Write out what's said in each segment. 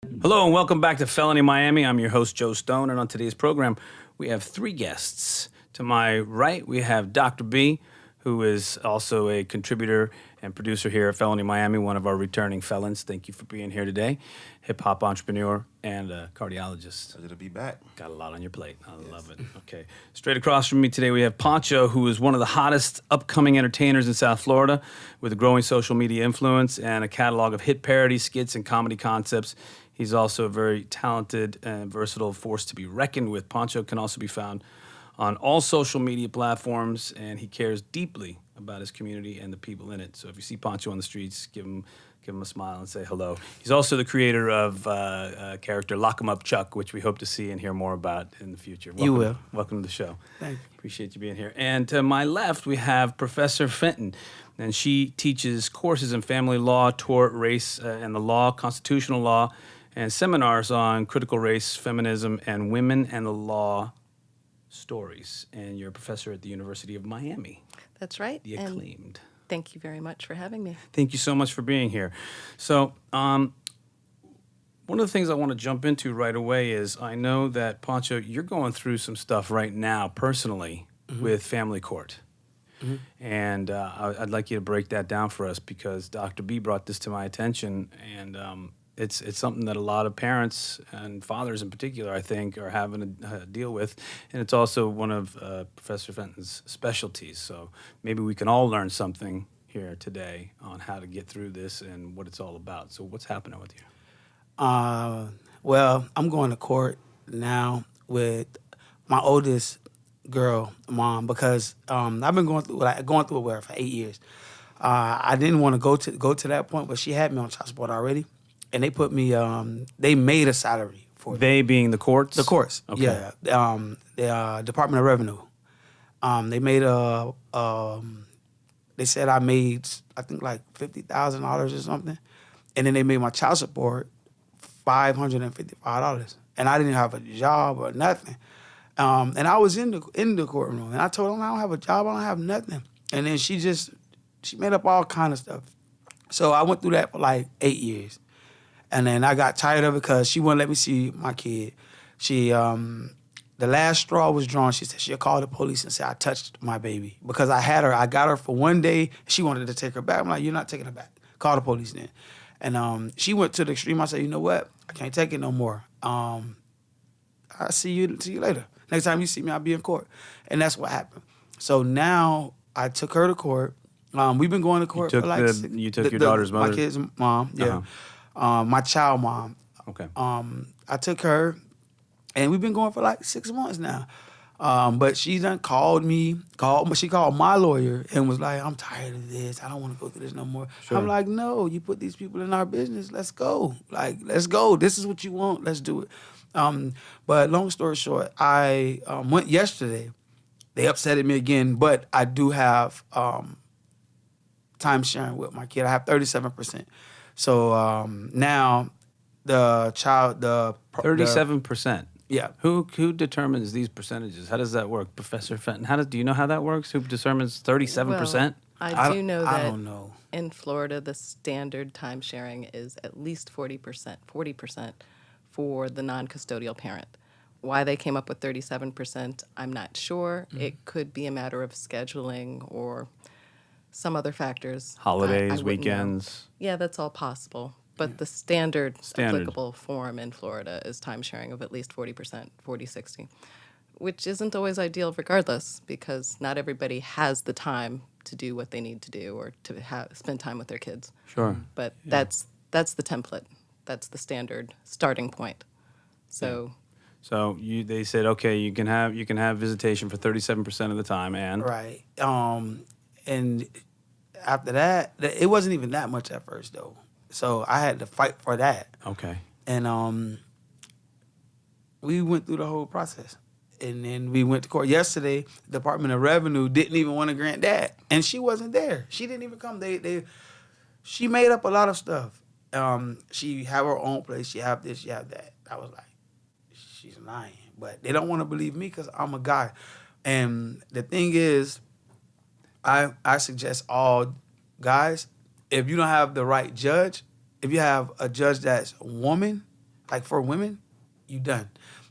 Hello and welcome back to Felony Miami. I'm your host, Joe Stone, and on today's program, we have three guests. To my right, we have Dr. B, who is also a contributor and producer here at Felony Miami, one of our returning felons. Thank you for being here today. Hip-hop entrepreneur and a cardiologist. Pleasure to be back. Got a lot on your plate. I love it. Okay. Straight across from me today, we have Puncho, who is one of the hottest upcoming entertainers in South Florida with a growing social media influence and a catalog of hit parodies, skits, and comedy concepts. He's also a very talented and versatile force to be reckoned with. Puncho can also be found on all social media platforms, and he cares deeply about his community and the people in it. So if you see Puncho on the streets, give him a smile and say hello. He's also the creator of character Lock 'em Up Chuck, which we hope to see and hear more about in the future. Welcome, You will. Welcome to the show. Thank you. Appreciate you being here. And to my left, we have Professor Fenton, and she teaches courses in family law, tort, race, and the law, constitutional law, and seminars on critical race, feminism, and women and the law stories. And you're a professor at the University of Miami, That's right. the And acclaimed. thank you very much for having me. Thank you so much for being here. So, one of the things I want to jump into right away is I know that, Puncho, you're going through some stuff right now personally with family court. And I'd like you to break that down for us because Dr. B brought this to my attention, and it's something that a lot of parents and fathers in particular, I think, are having to deal with, and it's also one of Professor Fenton's specialties. So maybe we can all learn something here today on how to get through this and what it's all about. So what's happening with you? Well, I'm going to court now with my oldest girl, mom, because I've been going through it with her for 8 years. I didn't want to go to that point, but she had me on child support already, and they put me. They made a salary for me. They being the courts? The courts, Okay. yeah. The Department of Revenue. They made a. They said I made, I think, like $50,000 or something, and then they made my child support $555, and I didn't have a job or nothing. And I was in the courtroom, and I told them I don't have a job, I don't have nothing. And then she made up all kind of stuff. So I went through that for like 8 years. And then I got tired of it because she wouldn't let me see my kid. The last straw was drawn. She said she'll call the police and say I touched my baby. Because I got her for one day. She wanted to take her back. I'm like, you're not taking her back. Call the police then. And she went to the extreme. I said, you know what? I can't take it no more. I'll see you later. Next time you see me, I'll be in court. And that's what happened. So now I took her to court. We've been going to court for like You took your daughter's mother? My kid's mom, yeah. My child mom. Okay. I took her, and we've been going for like 6 months now. But she done she called my lawyer and was like, I'm tired of this. I don't want to go through this no more. Sure. I'm like, no, you put these people in our business. Let's go. Like, let's go. This is what you want. Let's do it. But long story short, I went yesterday. They upset me again, but I do have time sharing with my kid. I have 37%. So now the child, 37%. Yeah. Who determines these percentages? How does that work, Professor Fenton? Do you know how that works? Who determines 37%? Well, I do know I that don't know. in Florida, the standard time sharing is at least 40% for the non-custodial parent. Why they came up with 37%, I'm not sure. It could be a matter of scheduling or some other factors. Holidays, I wouldn't know. weekends. Yeah, that's all possible. But the standard applicable form in Florida is time sharing of at least 40%, 40-60, which isn't always ideal regardless because not everybody has the time to do what they need to do or to spend time with their kids. Sure. But that's the template. That's the standard starting point. So So they said, okay, you can have visitation for 37% of the time, and Right. And after that, it wasn't even that much at first though. So I had to fight for that. okay, And we went through the whole process. And then we went to court yesterday. The Department of Revenue didn't even want to grant that. And she wasn't there. She didn't even come. She made up a lot of stuff. She have her own place. She have this, she have that. I was like, she's lying. But they don't want to believe me because I'm a guy. And the thing is, I suggest all guys, if you don't have the right judge, if you have a judge that's a woman, Like for women, you done.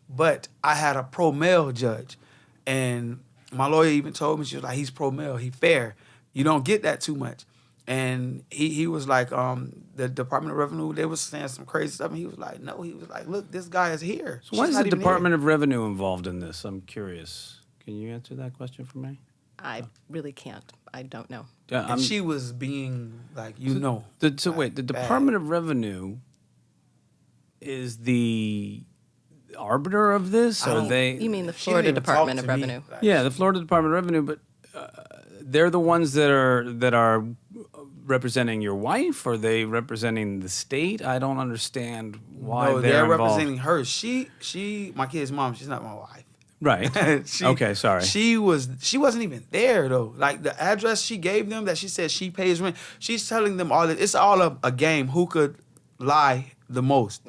But I had a pro-male judge. And my lawyer even told me, she was like, he's pro-male, he fair. You don't get that too much. And he was like, the Department of Revenue, they was saying some crazy stuff. And he was like, no, he was like, look, this guy is here. So why She's is not the even Department here. of Revenue involved in this? I'm curious. Can you answer that question for me? I really can't. I don't know. Yeah, And she was being like, So wait, the Department of Revenue is the arbiter of this, or they? You mean the She Florida didn't even Department talk of to me. Revenue? Like, Yeah, the Florida Department of Revenue, but they're the ones that are representing your wife. Or are they representing the state? I don't understand why no, they're involved. representing her. She, my kid's mom. She's not my wife. Right. Okay, sorry. She wasn't even there though. Like the address she gave them that she said she pays rent. She's telling them all that it's all a game. Who could lie the most,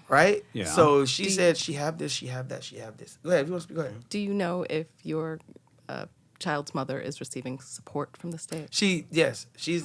right? Yeah. So she said she have this, she have that, she have this. Go ahead. If you want to speak, go ahead. Do you know if your child's mother is receiving support from the state? Yes, she's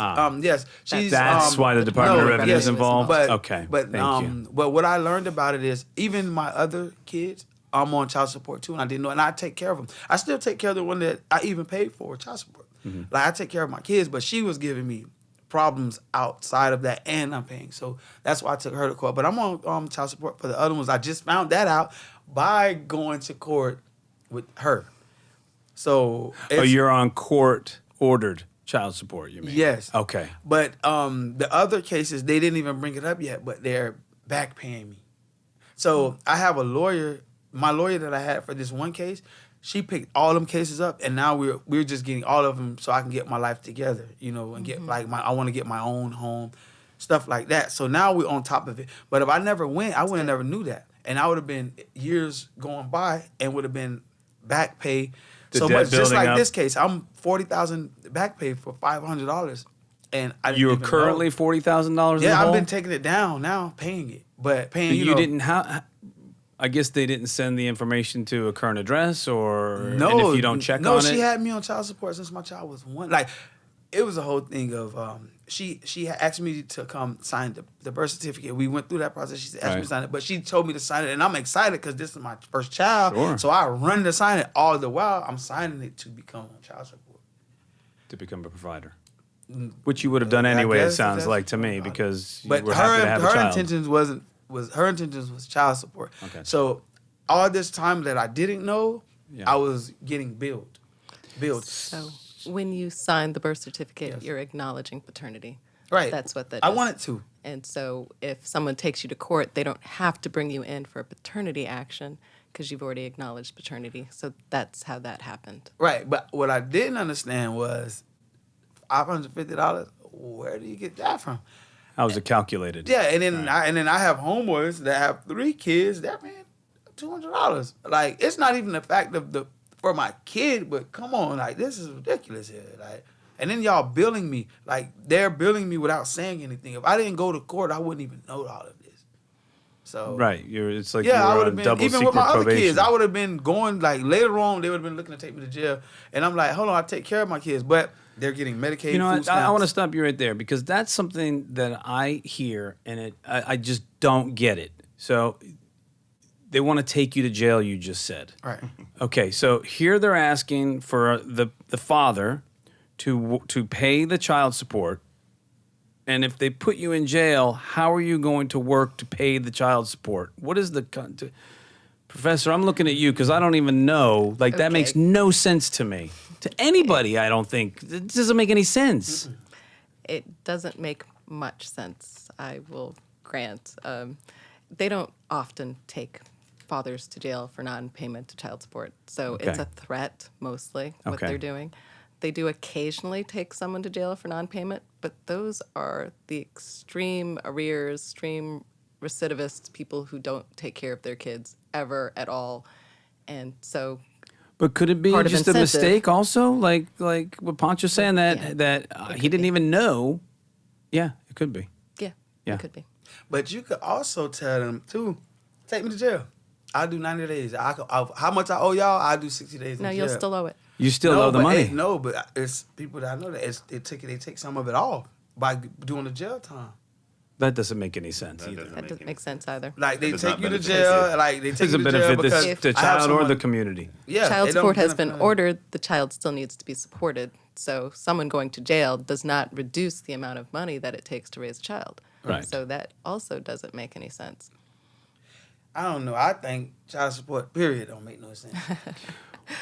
she's. That's why the Department of Revenue is involved. But, Okay, but thank you. But what I learned about it is even my other kids, I'm on child support too, and I didn't know, and I take care of them. I still take care of the one that I even paid for child support. Mm-hmm. Like I take care of my kids, but she was giving me problems outside of that, and I'm paying. So that's why I took her to court. But I'm on child support for the other ones. I just found that out by going to court with her. So You're on court-ordered child support, you mean? Yes. Okay. But the other cases, they didn't even bring it up yet, but they're back paying me. So I have a lawyer. My lawyer that I had for this one case, she picked all them cases up, and now we're just getting all of them so I can get my life together, and get I want to get my own home, stuff like that. So now we're on top of it. But if I never went, I would have never knew that, and I would have been years going by and would have been back pay. The So debt much, just building like up. this case, I'm $40,000 back pay for $500, and I didn't You're even currently know. $40,000 in the Yeah, hole? I've been taking it down now, paying it, but paying But you you know, didn't have... I guess they didn't send the information to a current address, or No, and if you don't check on it. No, she had me on child support since my child was one. Like, it was a whole thing of she had asked me to come sign the birth certificate. We went through that process. She asked me to sign it, but she told me to sign it, and I'm excited because this is my first child. Sure. So I run to sign it. All the while, I'm signing it to become on child support. To become a provider, which you would have done I anyway. It guess sounds that's like to me, fine. because you But were happy to have a her child. intentions was child support. Okay. So all this time that I didn't know, Yeah. I was getting billed. So when you sign the birth certificate, Yes. you're acknowledging paternity. Right. That's what that I is. wanted to. And so if someone takes you to court, they don't have to bring you in for a paternity action because you've already acknowledged paternity. So that's how that happened. Right, but what I didn't understand was $550. Where do you get that from? How was it calculated? Yeah, and then I have homeboys that have 3 kids. They're paying $200. Like, it's not even the fact of for my kid, but come on, like, this is ridiculous here. Like, and then y'all billing me, like, they're billing me without saying anything. If I didn't go to court, I wouldn't even know all of this. So Right. It's like yeah, I you would were have on been double even secret with my other probation. kids. I would have been going like later on. They would have been looking to take me to jail, and I'm like, hold on, I take care of my kids, but they're getting Medicaid. You know food what? I want to stamps. stop you right there, because that's something that I hear, and I just don't get it. So they want to take you to jail, you just said. Right. Okay, so here they're asking for the father to pay the child support, and if they put you in jail, how are you going to work to pay the child support? What is Professor, I'm looking at you because I don't even know. Like, that Okay. makes no sense to me. To anybody, I don't think. It doesn't make any sense. It doesn't make much sense, I will grant. They don't often take fathers to jail for non-payment to child support. So it's Okay. a threat, mostly, what Okay. they're doing. They do occasionally take someone to jail for non-payment, but those are the extreme arrears, extreme recidivists, people who don't take care of their kids ever at all. And so But could it be Part of just a incentive. mistake also? Like what Poncho's saying, that Yeah. he didn't even know. Yeah, it could be. yeah, Yeah. it could be. But you could also tell them too, take me to jail. I'll do 90 days. How much I owe y'all? I'll do 60 days. No, in you'll jail. still owe it. You still No, owe the but money. no, but it's people that I know that they take some of it off by doing the jail time. That doesn't make any sense That either. doesn't That make doesn't any make sense either. Like they Does take not you to benefit jail. you. Like they take Doesn't you to jail benefit because the I have child or the someone- community. Yeah, Child they don't support has been benefit- ordered. The child still needs to be supported. So someone going to jail does not reduce the amount of money that it takes to raise a child. Right. So that also doesn't make any sense. I don't know. I think child support period don't make no sense.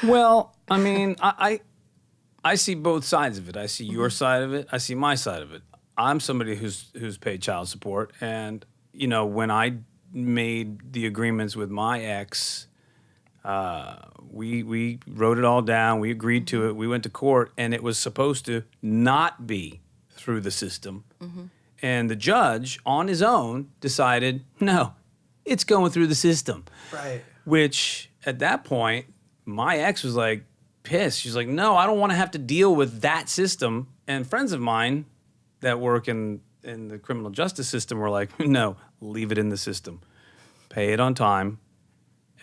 Well, I mean, I see both sides of it. I see your side of it. I see my side of it. I'm somebody who's paid child support, and you know, when I made the agreements with my ex, we wrote it all down. We agreed to it. We went to court, and it was supposed to not be through the system. And the judge, on his own, decided no, it's going through the system. Right. Which at that point, my ex was like pissed. She's like, no, I don't want to have to deal with that system. And friends of mine that work in the criminal justice system were like, no, leave it in the system. Pay it on time.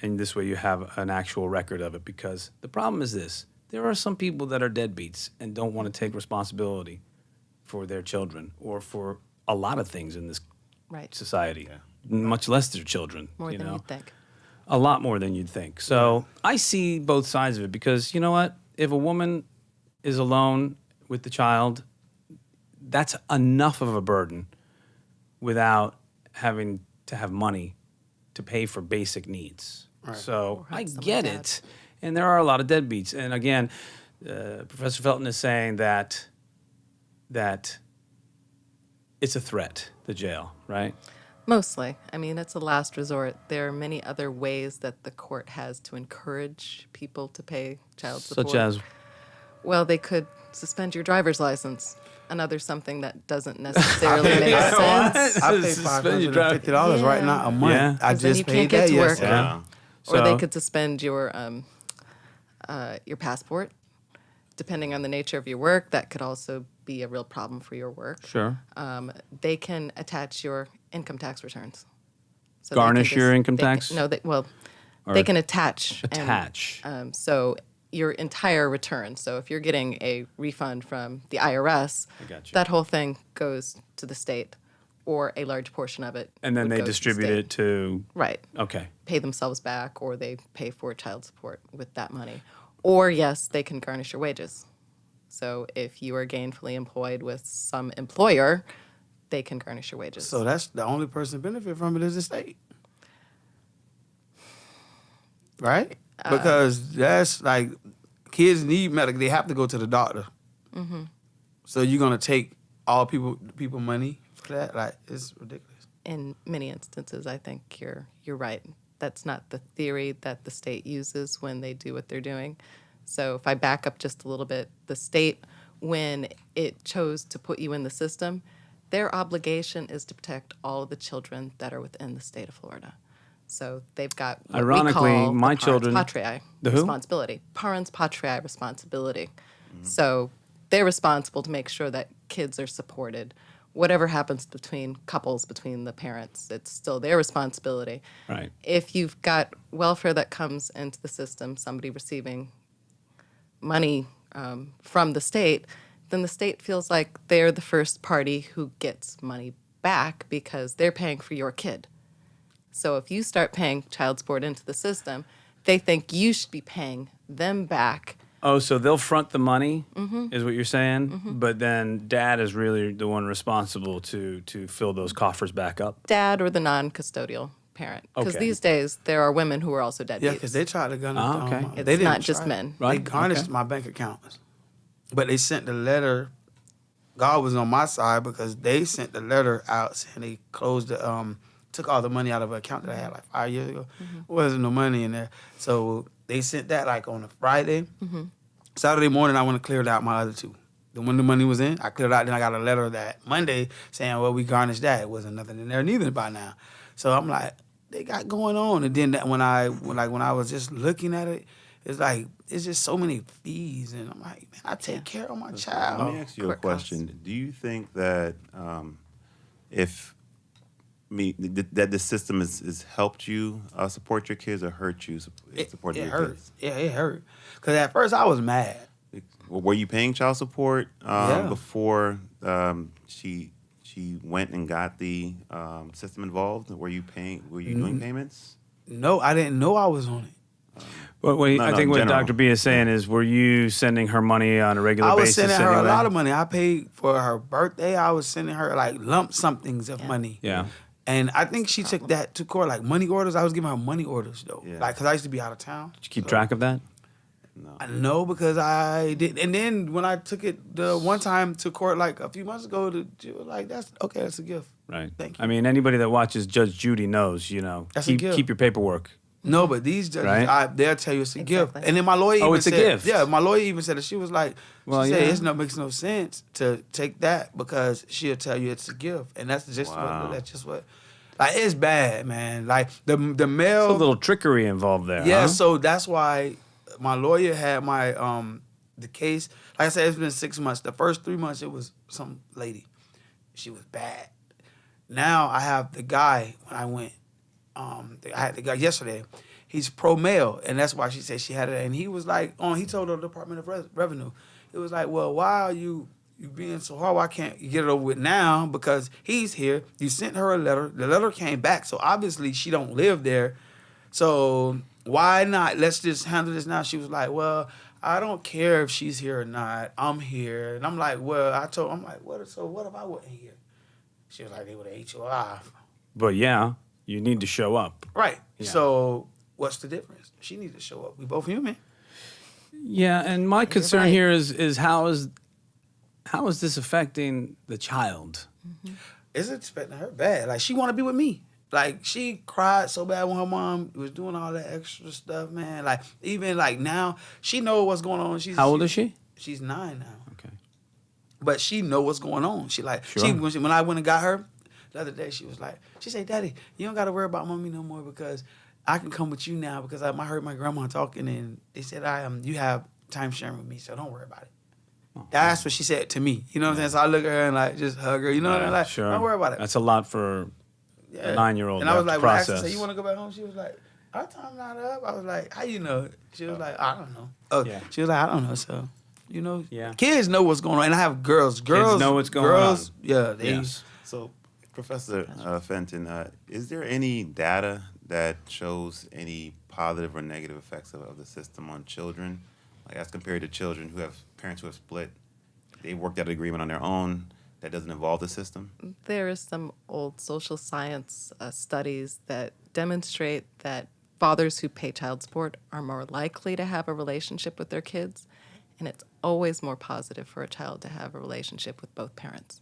And this way you have an actual record of it. Because the problem is this. There are some people that are deadbeats and don't want to take responsibility for their children or for a lot of things in this Right. society, much less their children. More you than know? you think. A lot more than you'd think. So I see both sides of it because you know what? If a woman is alone with the child, that's enough of a burden without having to have money to pay for basic needs. So Or have I someone get dead. it. And there are a lot of deadbeats. And again, Professor Felton is saying that it's a threat, the jail, right? Mostly. I mean, it's a last resort. There are many other ways that the court has to encourage people to pay child support. Such as Well, they could suspend your driver's license. Another something that doesn't necessarily make What? sense. I pay Suspend your $550 right Yeah. now a month. Yeah. I 'Cause then just you paid can't get that to work. yesterday. Yeah. Or they So- could suspend your passport, depending on the nature of your work. That could also be a real problem for your work. Sure. They can attach your income tax returns. So Garnish your income they can- tax? No, Or they can attach. attach. So your entire return. So if you're getting a refund from the IRS, got you. that whole thing goes to the state, or a large portion of it. And then would they go to the distribute state. it to. Right. Okay. Pay themselves back, or they pay for child support with that money. Or yes, they can garnish your wages. So if you are gainfully employed with some employer, they can garnish your wages. So that's the only person benefit from it is the state. Right? Because that's like kids need medical. They have to go to the doctor. So you're gonna take all people money for that? Like it's ridiculous. In many instances, I think you're right. That's not the theory that the state uses when they do what they're doing. So if I back up just a little bit, the state, when it chose to put you in the system, their obligation is to protect all of the children that are within the state of Florida. So they've got what Ironically, we call my the parens children- patriae The who? responsibility. Parens patriae responsibility. So they're responsible to make sure that kids are supported. Whatever happens between couples, between the parents, it's still their responsibility. Right. If you've got welfare that comes into the system, somebody receiving money from the state, then the state feels like they're the first party who gets money back because they're paying for your kid. So if you start paying child support into the system, they think you should be paying them back. Oh, so they'll front the money, is what you're saying? But then dad is really the one responsible to fill those coffers back up? Dad or the non-custodial parent. Because Okay. these days, there are women who are also deadbeats. Yeah, because they tried to gun Oh, okay. It's they didn't not just try. men. They Right, garnished okay. my bank accounts. But they sent the letter. God was on my side because they sent the letter out saying they closed the took all the money out of an account that I had like 5 years ago. Wasn't no money in there. So they sent that like on a Friday. Saturday morning I went and cleared out my other two. Then when the money was in, I cleared out. Then I got a letter that Monday saying, well, we garnished that. It wasn't nothing in there neither by now. So I'm like, they got going on. And then that when I was just looking at it, it's like it's just so many fees, and I'm like, man, I take care of my child. Let me ask you a Court costs. question. Do you think that that the system has helped you support your kids or hurt you support It your hurt. kids? Yeah, it hurt. Because at first I was mad. Were you paying child support Yeah. before she she went and got the system involved? Were you doing payments? No, I didn't know I was on it. Well, I think in what general. Dr. B is saying is, were you sending her money on a regular I was basis? sending her a anyway? lot of money. I paid for her birthday. I was sending her like lump somethings of money. Yeah. And I think she took that to court, like money orders. I was giving her money orders though, Yeah. like because I used to be out of town. Did you keep track of that? I know because I did. And then when I took it the one time to court like a few months ago, she was like, "That's okay. That's a gift." Right. Thank you. I mean, anybody that watches Judge Judy knows, That's a gift. keep your paperwork. No, but these judges, Right? they'll tell you it's a gift. Exactly. And then my lawyer even it's a said, gift. yeah, my lawyer even said it. She was like, Well, she said yeah. it makes no sense to take that because she'll tell you it's a gift. And that's just Wow. what, like, it's bad, man. Like, the mail. There's a little trickery involved there. Yeah, huh? so that's why my lawyer had my, the case. Like I said, it's been 6 months. The first 3 months, it was some lady. She was bad. Now I have the guy when I went, I had the guy yesterday. He's pro-male, and that's why she said she had it. And he was like, he told the Department of Revenue, it was like, well, why are you being so hard? Why can't you get it over with now? Because he's here. You sent her a letter. The letter came back, so obviously she don't live there. So why not? Let's just handle this now. She was like, well, I don't care if she's here or not. I'm here. And I'm like, well, I'm like, what if I wasn't here? She was like, they would have ate you alive. But yeah, you need to show up. Right. Yeah. So what's the difference? She needs to show up. We both human. Yeah, and my concern right. here is how is this affecting the child? It's expecting her bad. Like, she want to be with me. Like, she cried so bad when her mom was doing all that extra stuff, man. Like, even like now, she know what's going on. How old is she? She's 9 now. Okay. But she know what's going on. She like, Sure. when I went and got her the other day, she was like, she said, Daddy, you don't got to worry about mommy no more because I can come with you now because I heard my grandma talking and they said, you have time sharing with me, so don't worry about it. That's what she said to me. You know what I'm saying? So I look at her and like just hug her. You know what I mean? Like, Sure. don't worry about it. That's a lot for a 9-year-old. And I was to like, when I asked her, process. say, you want to go back home? She was like, our time not up. I was like, how you know? She was like, I don't know. Oh, Yeah. She was like, I don't know. So, you know, Yeah. kids know what's going on. And I have girls. Girls know what's going girls, on. Yeah. They, Yes. So, Professor Fenton, is there any data that shows any positive or negative effects of the system on children, like as compared to children who have parents who have split? They worked out an agreement on their own that doesn't involve the system? There is some old social science studies that demonstrate that fathers who pay child support are more likely to have a relationship with their kids, and it's always more positive for a child to have a relationship with both parents.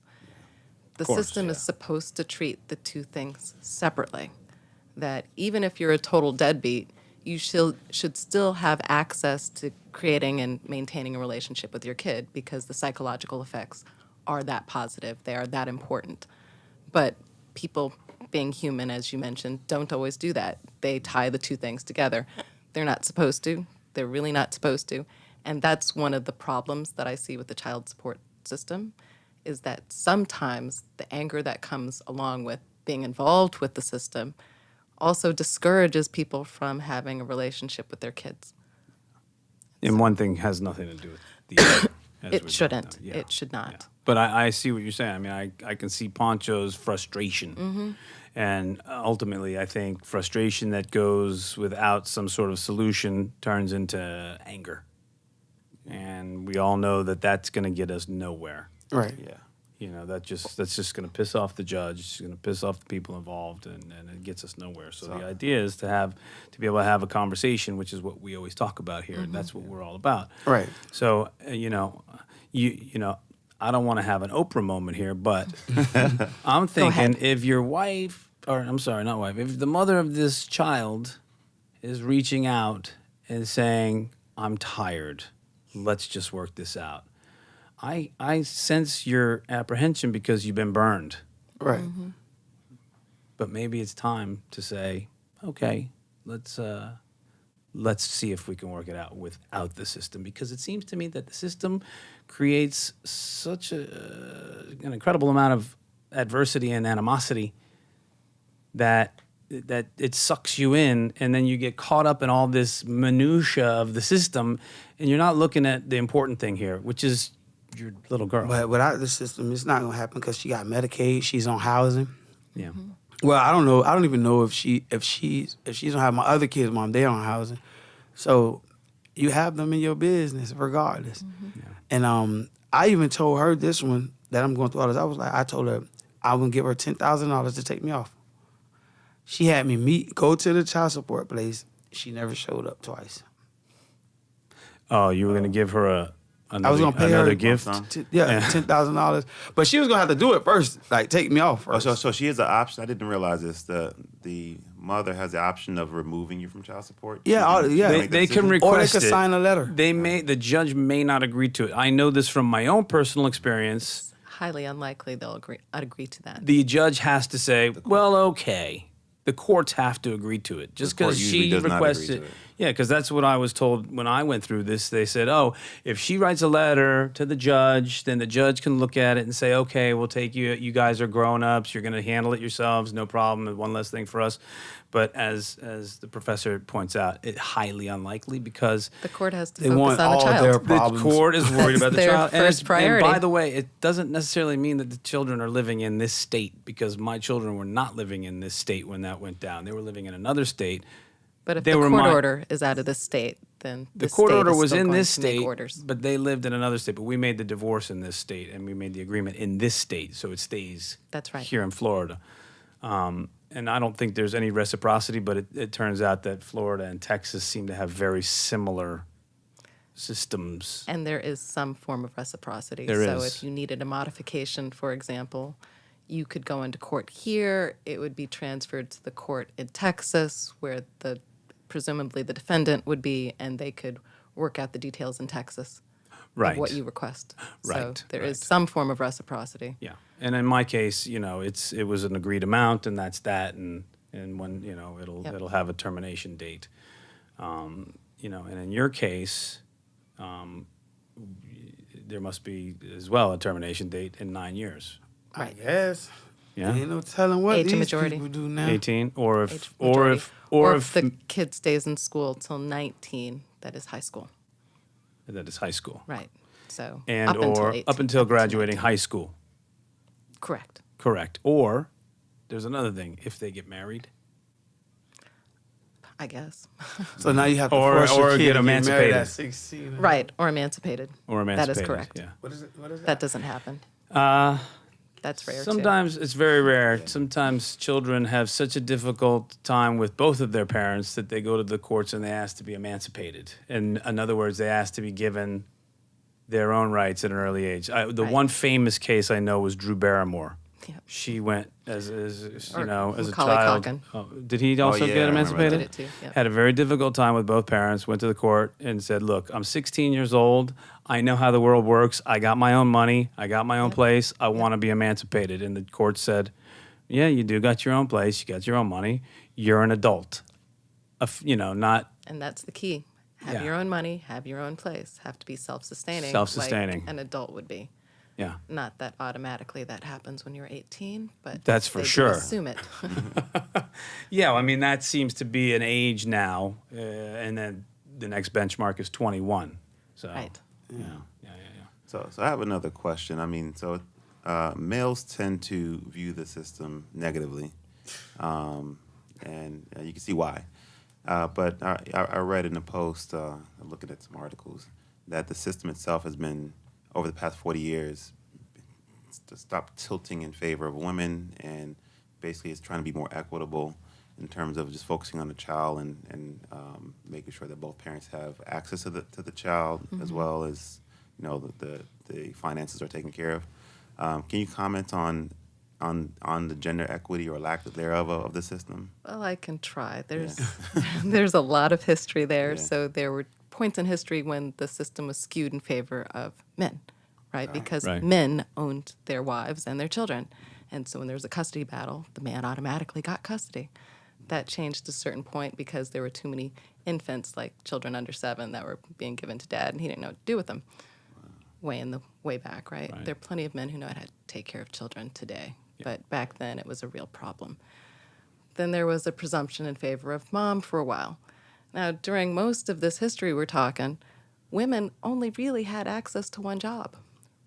The course, system yeah. is supposed to treat the two things separately, that even if you're a total deadbeat, you should still have access to creating and maintaining a relationship with your kid because the psychological effects are that positive. They are that important. But people, being human, as you mentioned, don't always do that. They tie the two things together. They're not supposed to. They're really not supposed to. And that's one of the problems that I see with the child support system, is that sometimes the anger that comes along with being involved with the system also discourages people from having a relationship with their kids. And one thing has nothing to do with the other. as we It both shouldn't. know. Yeah. It should not. Yeah. But I see what you're saying. I mean, I can see Poncho's frustration. Mm-hmm. And ultimately, I think frustration that goes without some sort of solution turns into anger. And we all know that that's going to get us nowhere. right. Yeah. You know, that's just going to piss off the judge. It's going to piss off the people involved, and it gets us nowhere. So the idea is to be able to have a conversation, which is what we always talk about here, and that's what we're all about. Right. So you know, I don't want to have an Oprah moment here, but I'm thinking if your wife, or I'm sorry, not wife, if the mother of this child is reaching out and saying, "I'm tired, let's just work this out." I sense your apprehension because you've been burned. Right. But maybe it's time to say, okay, let's see if we can work it out without the system, because it seems to me that the system creates such an incredible amount of adversity and animosity that it sucks you in, and then you get caught up in all this minutia of the system, and you're not looking at the important thing here, which is your little girl. But without the system, it's not gonna happen because she got Medicaid. She's on housing. Yeah. Well, I don't know. I don't even know if she's gonna have my other kids' mom. They're on housing, so you have them in your business regardless. And I even told her this one that I'm going through all this. I told her I would give her $10,000 to take me off. She had me go to the child support place. She never showed up twice. Oh, you were going to give her another, I was gonna pay her another gift? $10,000. But she was gonna have to do it first, like take me off Oh, first. so she has an option. I didn't realize this. The mother has the option of removing you from child support. Yeah, She can yeah. make that They can decision? request Or they could it. sign a letter. The judge may not agree to it. I know this from my own personal experience. Highly unlikely they'll agree to that. The judge has to say, well, okay. The courts have to agree to it. Just The court because usually she does not requests agree it. to it. Yeah, because that's what I was told when I went through this. They said, oh, if she writes a letter to the judge, then the judge can look at it and say, okay, we'll take you. You guys are grown-ups. You're going to handle it yourselves. No problem. One less thing for us. But as the professor points out, it's highly unlikely because The court has to They focus want on the all child. their the problems. court is worried about the That's their child. first priority. And by the way, it doesn't necessarily mean that the children are living in this state because my children were not living in this state when that went down. They were living in another state. But if They the were court my- order is out of this state, then The this court state order is was still in going this to make state, orders. but they lived in another state. But we made the divorce in this state, and we made the agreement in this state, so it stays That's right. here in Florida. And I don't think there's any reciprocity, but it turns out that Florida and Texas seem to have very similar systems. And there is some form of reciprocity. There so is. if you needed a modification, for example, you could go into court here. It would be transferred to the court in Texas, where presumably the defendant would be, and they could work out the details in Texas Right. of what you request. Right, So there is right. some form of reciprocity. Yeah, and in my case, it was an agreed amount, and that's that, and when Yep. it'll have a termination date, and in your case, there must be as well a termination date in 9 years. I guess. Yeah, Ain't no telling what Age of these majority. people do now. 18, or Age if of majority. Or if if the kid stays in school till 19, that is high school. that is high school, Right. So and up until or 18. up until graduating high school, Correct. correct? Or there's another thing: if they get married. I guess. So now you have to Or- force your or kid get to get married emancipated. at 16. Right. Or emancipated. Or emancipated. That is correct. Yeah. What is it? What is it? That doesn't happen. That's rare too. Sometimes it's very rare. Sometimes children have such a difficult time with both of their parents that they go to the courts and they ask to be emancipated. And in other words, they ask to be given their own rights at an early age. The Right. one famous case I know was Drew Barrymore. Yeah. She went as Or as a Macaulay child. Culkin. Oh, did he also yeah, I get remember emancipated? Did it too, yeah. Had a very difficult time with both parents. Went to the court and said, "Look, I'm 16 years old. I know how the world works. I got my own money. I got my own place. I want to be emancipated." And the court said, "Yeah, you do got your own place. You got your own money. You're an adult. Not And that's the key. Have Yeah. your own money, have your own place, have to be self-sustaining. Self-sustaining. Like an adult would be. yeah." Not that automatically that happens when you're 18, but That's for they do sure. assume it. Yeah, I mean that seems to be an age now, and then the next benchmark is 21. So Right. yeah. So I have another question. I mean, males tend to view the system negatively, and you can see why. But I read in a post, looking at some articles, that the system itself has been, over the past 40 years, to stop tilting in favor of women, and basically it's trying to be more equitable in terms of just focusing on the child and making sure that both parents have access to the child, as well as the finances are taken care of. Can you comment on the gender equity or lack thereof of the system? Well, I can try. There's a lot of history there. Yeah. So there were points in history when the system was skewed in favor of men, right? Because Right. men owned their wives and their children. And so when there was a custody battle, the man automatically got custody. That changed to a certain point because there were too many infants, like children under 7, that were being given to dad, and he didn't know what to do with them. Way back, right? Right. There are plenty of men who know how to take care of children today. But back then, it was a real problem. Then there was a presumption in favor of mom for a while. Now, during most of this history we're talking, women only really had access to one job,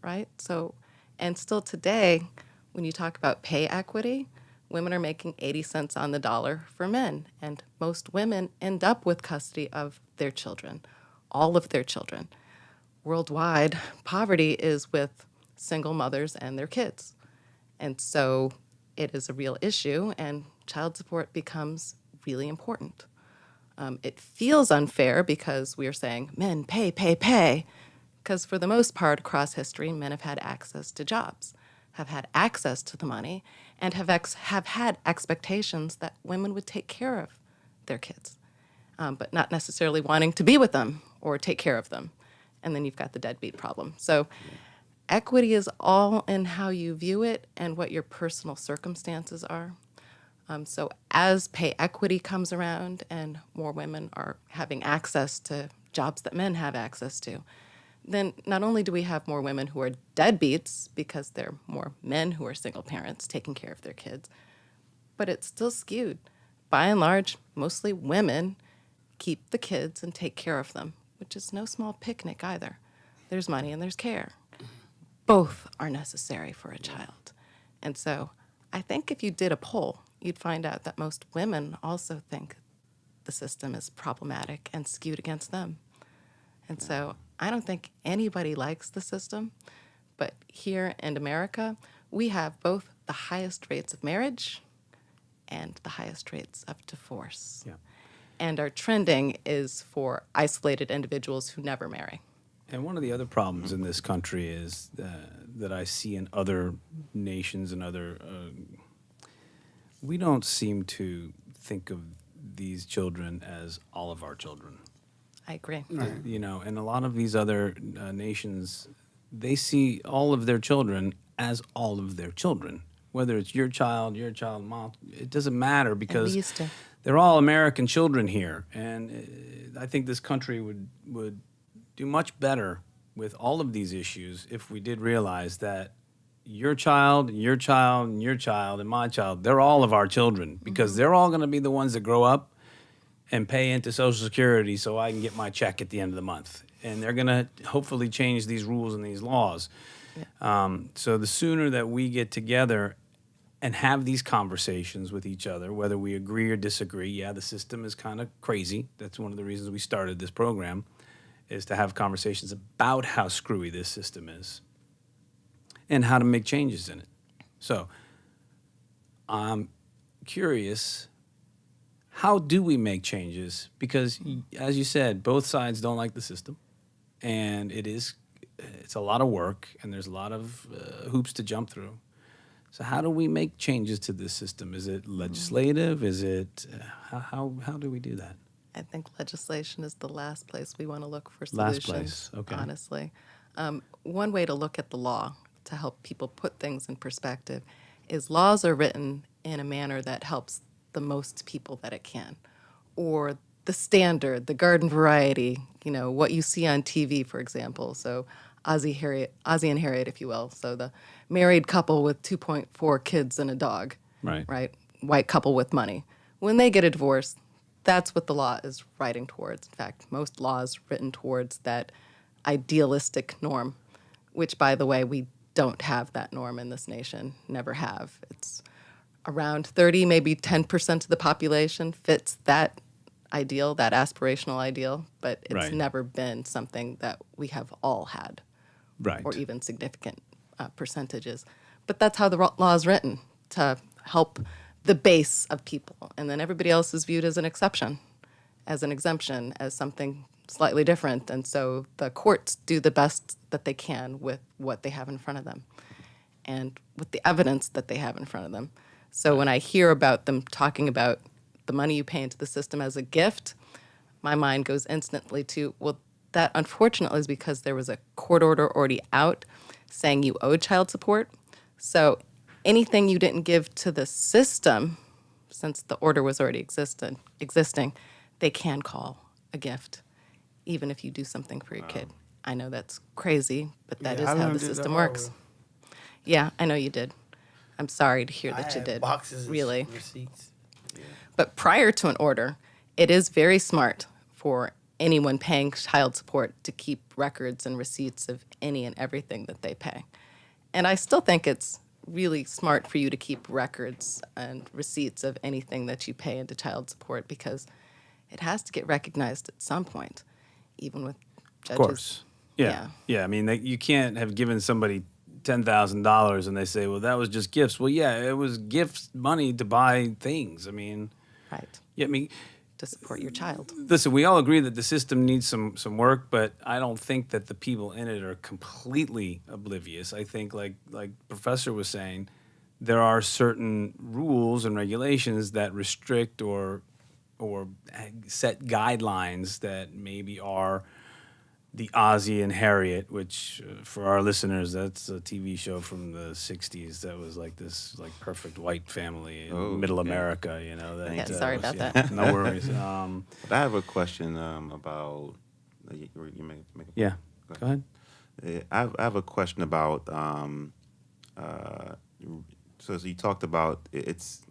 right? So, and still today, when you talk about pay equity, women are making 80 cents on the dollar for men. And most women end up with custody of their children, all of their children. Worldwide, poverty is with single mothers and their kids. And so it is a real issue, and child support becomes really important. It feels unfair because we are saying, men, pay, pay, pay, because for the most part across history, men have had access to jobs, have had access to the money, and have had expectations that women would take care of their kids, but not necessarily wanting to be with them or take care of them. And then you've got the deadbeat problem. So equity is all in how you view it and what your personal circumstances are. So as pay equity comes around and more women are having access to jobs that men have access to, then not only do we have more women who are deadbeats because there are more men who are single parents taking care of their kids, but it's still skewed. By and large, mostly women keep the kids and take care of them, which is no small picnic either. There's money and there's care. Both are necessary for a child. And so I think if you did a poll, you'd find out that most women also think the system is problematic and skewed against them. And so I don't think anybody likes the system, but here in America, we have both the highest rates of marriage and the highest rates of divorce. Yeah. And our trending is for isolated individuals who never marry. And one of the other problems in this country is that I see in other nations and other, we don't seem to think of these children as all of our children. I agree. You know, and a lot of these other nations, they see all of their children as all of their children. Whether it's your child, mom, it doesn't matter because used to. they're all American children here. And I think this country would do much better with all of these issues if we did realize that your child, your child, and your child, and my child, they're all of our children because they're all going to be the ones that grow up and pay into Social Security so I can get my check at the end of the month. And they're going to hopefully change these rules and these laws. Yeah. So the sooner that we get together and have these conversations with each other, whether we agree or disagree, yeah, the system is kind of crazy. That's one of the reasons we started this program, is to have conversations about how screwy this system is and how to make changes in it. So I'm curious, how do we make changes? Because, as you said, both sides don't like the system, and it's a lot of work, and there's a lot of hoops to jump through. So how do we make changes to this system? Is it legislative? Is it how do we do that? I think legislation is the last place we want to look for solutions. Last place, okay. Honestly. One way to look at the law to help people put things in perspective is laws are written in a manner that helps the most people that it can. Or the standard, the garden variety, what you see on TV, for example. So Ozzie and Harriet, if you will. So the married couple with 2.4 kids and a dog. Right? White couple with money. When they get a divorce, that's what the law is writing towards. In fact, most laws written towards that idealistic norm, which, by the way, we don't have that norm in this nation, never have. It's around 30, maybe 10% of the population fits that ideal, that aspirational ideal, but it's never been something that we have all had, or even significant percentages. But that's how the law is written, to help the base of people, and then everybody else is viewed as an exception, as an exemption, as something slightly different. And so the courts do the best that they can with what they have in front of them and with the evidence that they have in front of them. So when I hear about them talking about the money you pay into the system as a gift, my mind goes instantly to, well, that unfortunately is because there was a court order already out saying you owed child support. So anything you didn't give to the system, since the order was already existing, they can call a gift, even if you do something for your kid. I know that's crazy, but that is how the system works. Yeah, I know you did. I'm sorry to hear that you did. Boxes really. Receipts. Yeah. But prior to an order, it is very smart for anyone paying child support to keep records and receipts of any and everything that they pay. And I still think it's really smart for you to keep records and receipts of anything that you pay into child support, because it has to get recognized at some point, even with judges. Of course. Yeah. I mean, you can't have given somebody $10,000 and they say, well, that was just gifts. Well, yeah, it was gifts, money to buy things. I mean, Right. yeah, I mean, To support your child. listen, we all agree that the system needs some work, but I don't think that the people in it are completely oblivious. I think, like Professor was saying, there are certain rules and regulations that restrict or set guidelines that maybe are the Ozzie and Harriet, which for our listeners, that's a TV show from the '60s that was like this perfect white family in Middle America. You know. That, Yeah, sorry about yeah, that. No worries. But I have a question about. You make Yeah. Go ahead. I have a question about. So you talked about it's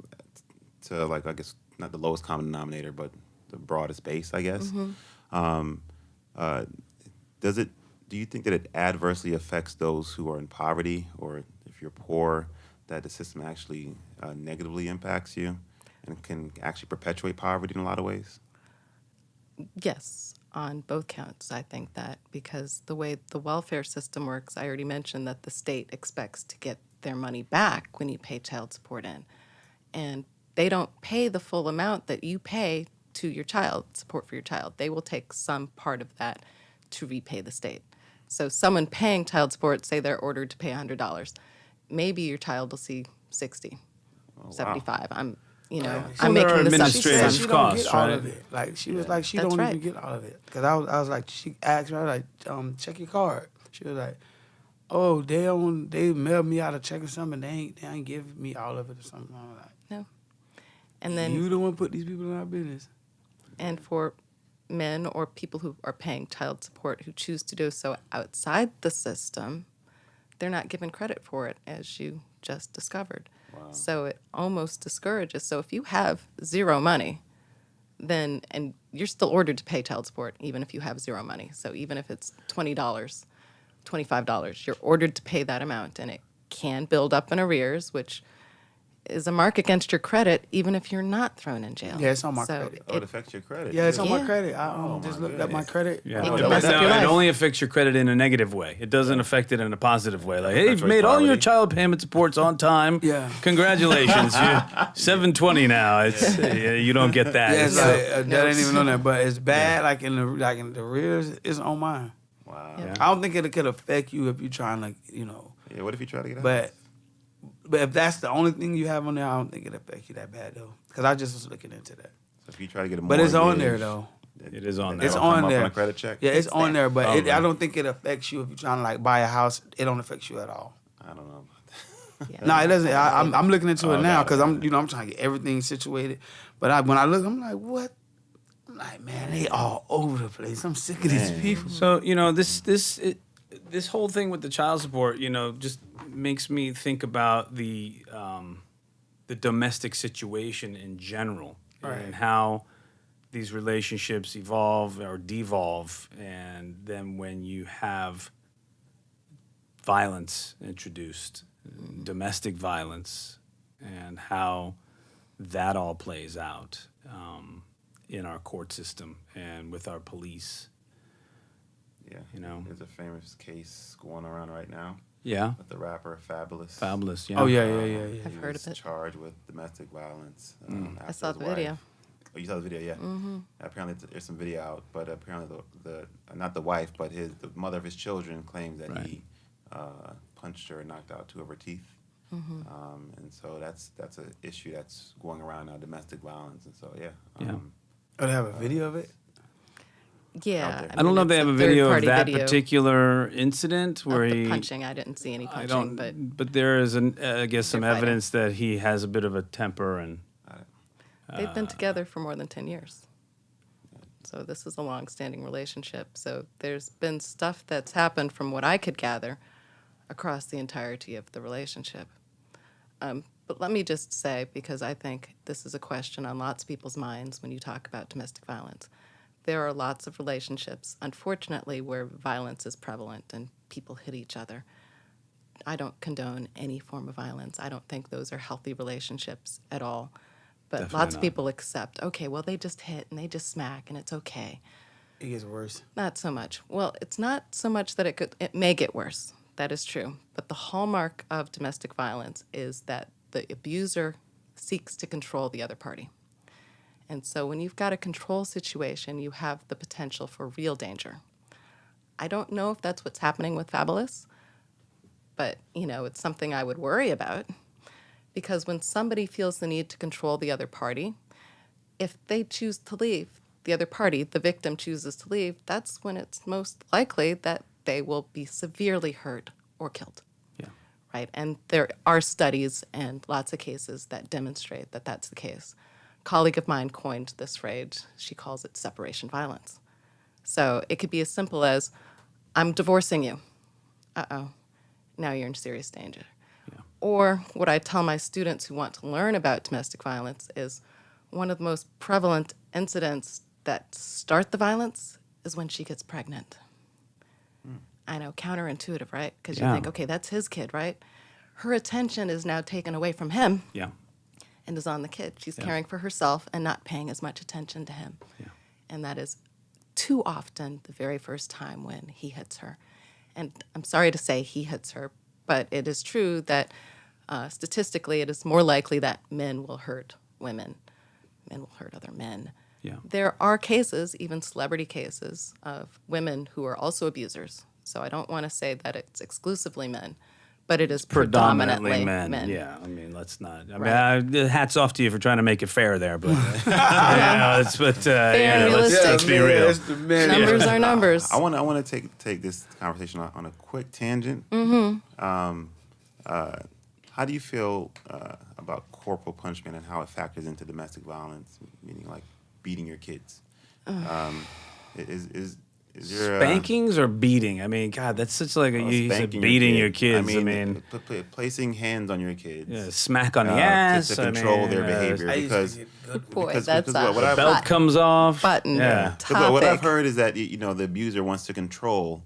to like, I guess not the lowest common denominator, but the broadest base, I guess. Do you think that it adversely affects those who are in poverty, or if you're poor, that the system actually negatively impacts you and can actually perpetuate poverty in a lot of ways? Yes, on both counts, I think that, because the way the welfare system works, I already mentioned that the state expects to get their money back when you pay child support in. And they don't pay the full amount that you pay to your child, support for your child. They will take some part of that to repay the state. So someone paying child support, say they're ordered to pay $100, maybe your child will see 60, 75. I'm So I'm there are making this up. She administrative said she don't costs, get all right? of it. Like she was like, she That's don't right. even get all of it. Cause I was like, she asked me, I was like, check your card. She was like, oh, they mailed me out a check or something. They ain't giving me all of it or something. I was like, No. And then you the one put these people in our business. and for men or people who are paying child support who choose to do so outside the system, they're not given credit for it, as you just discovered. So it almost discourages. So if you have zero money, then, and you're still ordered to pay child support even if you have zero money. So even if it's $20, $25, you're ordered to pay that amount, and it can build up in arrears, which is a mark against your credit, even if you're not thrown in jail. Yeah, it's on my So credit. Oh, it affects your credit. Yeah, it's on my Yeah. credit. I just looked at my credit. Yeah, It no, can mess up your it life. only affects your credit in a negative way. It doesn't affect it in a positive way. Like, hey, you've Perpetuates made all your poverty. child payment supports on time. Yeah. Congratulations, you're 720 now. It's you don't get that. Yeah, it's It's- like that ain't even on there, but it's bad. Like in the rears, it's on mine. Wow. Yeah. I don't think it could affect you if you're trying to, Yeah, what if you try to get out? But if that's the only thing you have on there, I don't think it affects you that bad though. Because I just was looking into that. So if you try to get a But it's on there mortgage, though. It is on that there. It's don't come on up there. on a credit check? Yeah, it's on there, but Oh, I really? don't think it affects you if you're trying to like buy a house. It don't affect you at all. I don't know about that. Yeah. No, it doesn't. I'm looking into it Oh, now got it, because got I'm trying to get everything situated. But when I look, I'm like, what? I'm like, man, they all over the place. I'm sick of these Man. people. So this whole thing with the child support, just makes me think about the domestic situation in general, Right. and how these relationships evolve or devolve, and then when you have violence introduced, domestic violence, and how that all plays out in our court system and with our police. Yeah. There's a famous case going around right now Yeah, with the rapper Fabulous. fabulous. Yeah. Oh yeah. I've heard was of it. charged with domestic violence. I After saw his the wife. video. Oh, you saw the video, yeah. Mm-hmm. Apparently, there's some video out, but apparently the not the wife, but the mother of his children claims that Right. he punched her and knocked out 2 of her teeth. And so that's an issue that's going around now, domestic violence. And so Yeah. Oh, they have a video of it. Yeah. there. I don't know if it's they have a video of third-party that video particular incident of where the he. punching. I didn't see any I punching, don't. But there is, I guess, some They're fighting. evidence that he has a bit of a temper, and they've been together for more than 10 years. So this is a long-standing relationship. So there's been stuff that's happened from what I could gather across the entirety of the relationship. But let me just say, because I think this is a question on lots of people's minds when you talk about domestic violence, there are lots of relationships, unfortunately, where violence is prevalent and people hit each other. I don't condone any form of violence. I don't think those are healthy relationships at all. But Definitely lots of not. people accept, okay, well, they just hit and they just smack and it's okay. It gets worse. Not so much. Well, it's not so much that it may get worse. That is true. But the hallmark of domestic violence is that the abuser seeks to control the other party. And so when you've got a control situation, you have the potential for real danger. I don't know if that's what's happening with Fabulous, but, it's something I would worry about. Because when somebody feels the need to control the other party, if they choose to leave, the other party, the victim, chooses to leave, that's when it's most likely that they will be severely hurt or killed. Yeah. Right? And there are studies and lots of cases that demonstrate that that's the case. A colleague of mine coined this phrase. She calls it separation violence. So it could be as simple as, I'm divorcing you. Uh-oh. Now you're in serious danger. Yeah. Or what I tell my students who want to learn about domestic violence is one of the most prevalent incidents that start the violence is when she gets pregnant. I know, counterintuitive, right? Because you Yeah. think, okay, that's his kid, right? Her attention is now taken away from him Yeah. and is on the kid. She's Yeah. caring for herself and not paying as much attention to him. Yeah. And that is too often the very first time when he hits her. And I'm sorry to say he hits her, but it is true that statistically it is more likely that men will hurt women. Men will hurt other men. Yeah. There are cases, even celebrity cases, of women who are also abusers. So I don't want to say that it's exclusively men, but it is predominantly men. Yeah, I mean, let's not. I Right. mean, hats off to you for trying to make it fair there, but let's and realistic. let's be real. That's the man. Numbers are numbers. I want to take this conversation on a quick tangent. How do you feel about corporal punishment and how it factors into domestic violence, meaning like beating your kids? Is there Spankings or beating? I mean, God, that's such like you said spanking beating kid? your kids. I mean, placing hands on your kids. Yeah, smack on the ass to control I mean, their behavior. I used to Because get good Boy, because that's what a I've- belt hot comes off. button Yeah. Because what I've topic. heard is that the abuser wants to control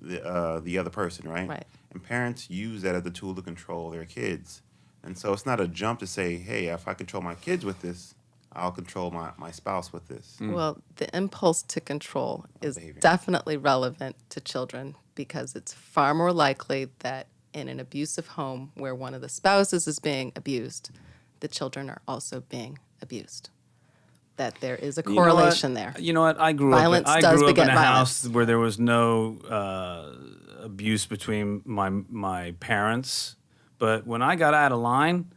the other person, right? Right. And parents use that as a tool to control their kids, and so it's not a jump to say, "Hey, if I control my kids with this, I'll control my spouse with this." Well, the impulse to control is Behavior. definitely relevant to children because it's far more likely that in an abusive home where one of the spouses is being abused, the children are also being abused. That there is a You know what? correlation there. You know what? I grew Violence up. I does grew up in beget a violence. house where there was no abuse between my parents. But when I got out of line,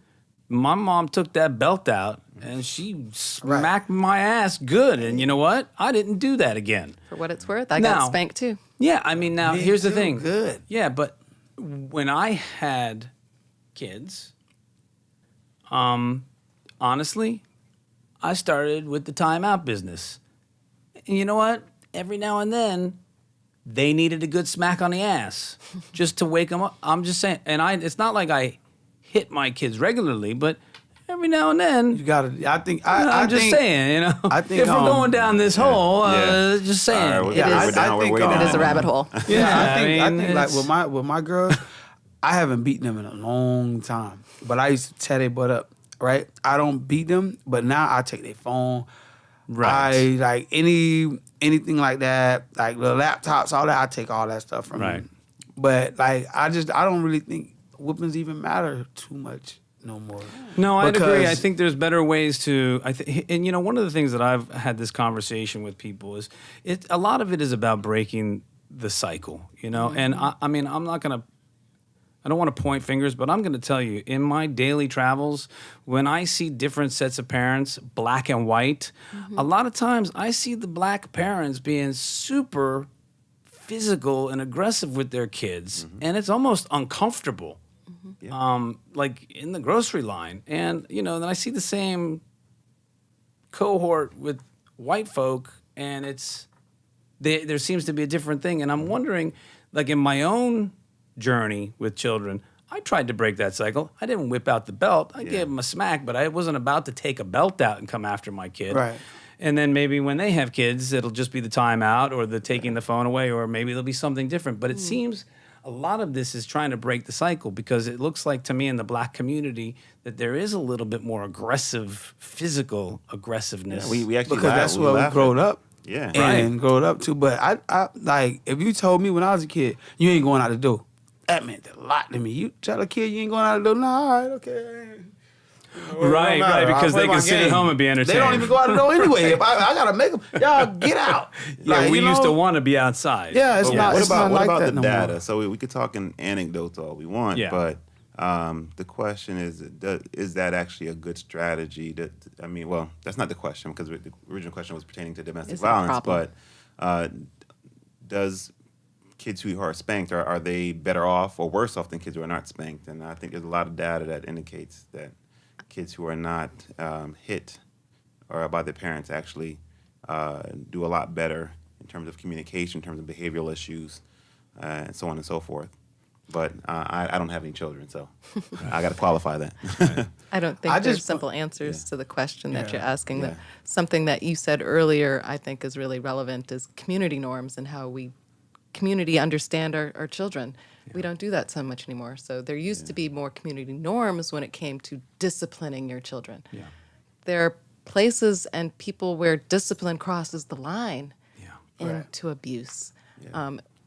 my mom took that belt out and she smacked my ass good. And you know what? I didn't do that again. For what it's worth, I Now- got spanked too. Yeah, I mean, now Me here's the too, thing. good. Yeah, but when I had kids, honestly, I started with the timeout business. And you know what? Every now and then, they needed a good smack on the ass just to wake them up. I'm just saying, and it's not like I hit my kids regularly, but every now and then, You gotta. I think. I'm I just think, saying, I think, if we're going down this hole, yeah. just saying. All right, we're Yeah, we're I down. We're think, way it down. It is a rabbit hole. Yeah, I think like it's- with my girls, I haven't beaten them in a long time. But I used to tear their butt up. Right? I don't beat them, but now I take their phone. Right. I like anything like that, like the laptops, all that. I take all that stuff from Right. them. But like I don't really think whoopings even matter too much no more. No, I'd agree. I Because- think there's better ways to. And one of the things that I've had this conversation with people is, a lot of it is about breaking the cycle. And I mean, I'm not gonna. I don't want to point fingers, but I'm going to tell you, in my daily travels, when I see different sets of parents, black and white, a lot of times I see the black parents being super physical and aggressive with their kids, and it's almost uncomfortable. Like in the grocery line. And, then I see the same cohort with white folk, and there seems to be a different thing. And I'm wondering, like in my own journey with children, I tried to break that cycle. I didn't whip out the belt. I gave him a smack, but I wasn't about to take a belt out and come after my kid. Right. And then maybe when they have kids, it'll just be the timeout or the taking the phone away, or maybe it'll be something different. But it seems a lot of this is trying to break the cycle, because it looks like to me in the black community that there is a little bit more aggressive, physical aggressiveness. We actually Because that's where we growed up. Yeah. And growed up to. But I like, if you told me when I was a kid, you ain't going out the door, that meant a lot to me. You tell a kid you ain't going out the door, no, all right, okay. Right, because they can sit at home and be entertained. They don't even go out the door anyway. If I gotta make them, y'all get out. Yeah, Like, we you used to know, want to be outside. Yeah, it's But not. It's not what like about that the no data? more. So we could talk in anecdotes all we want, Yeah. but the question is that actually a good strategy? Well, that's not the question, because the original question was pertaining to domestic Is it a violence. problem? But does kids who are spanked, are they better off or worse off than kids who are not spanked? And I think there's a lot of data that indicates that kids who are not hit or by their parents actually do a lot better in terms of communication, in terms of behavioral issues, and so on and so forth. But I don't have any children, so I got to qualify that. I don't think I there's just- simple answers to the question that Yeah. you're asking. Yeah. That something that you said earlier, I think, is really relevant, is community norms and how we community understand our children. We don't do that so much anymore. So there used to be more community norms when it came to disciplining your children. Yeah. There are places and people where discipline crosses the line Yeah. into abuse.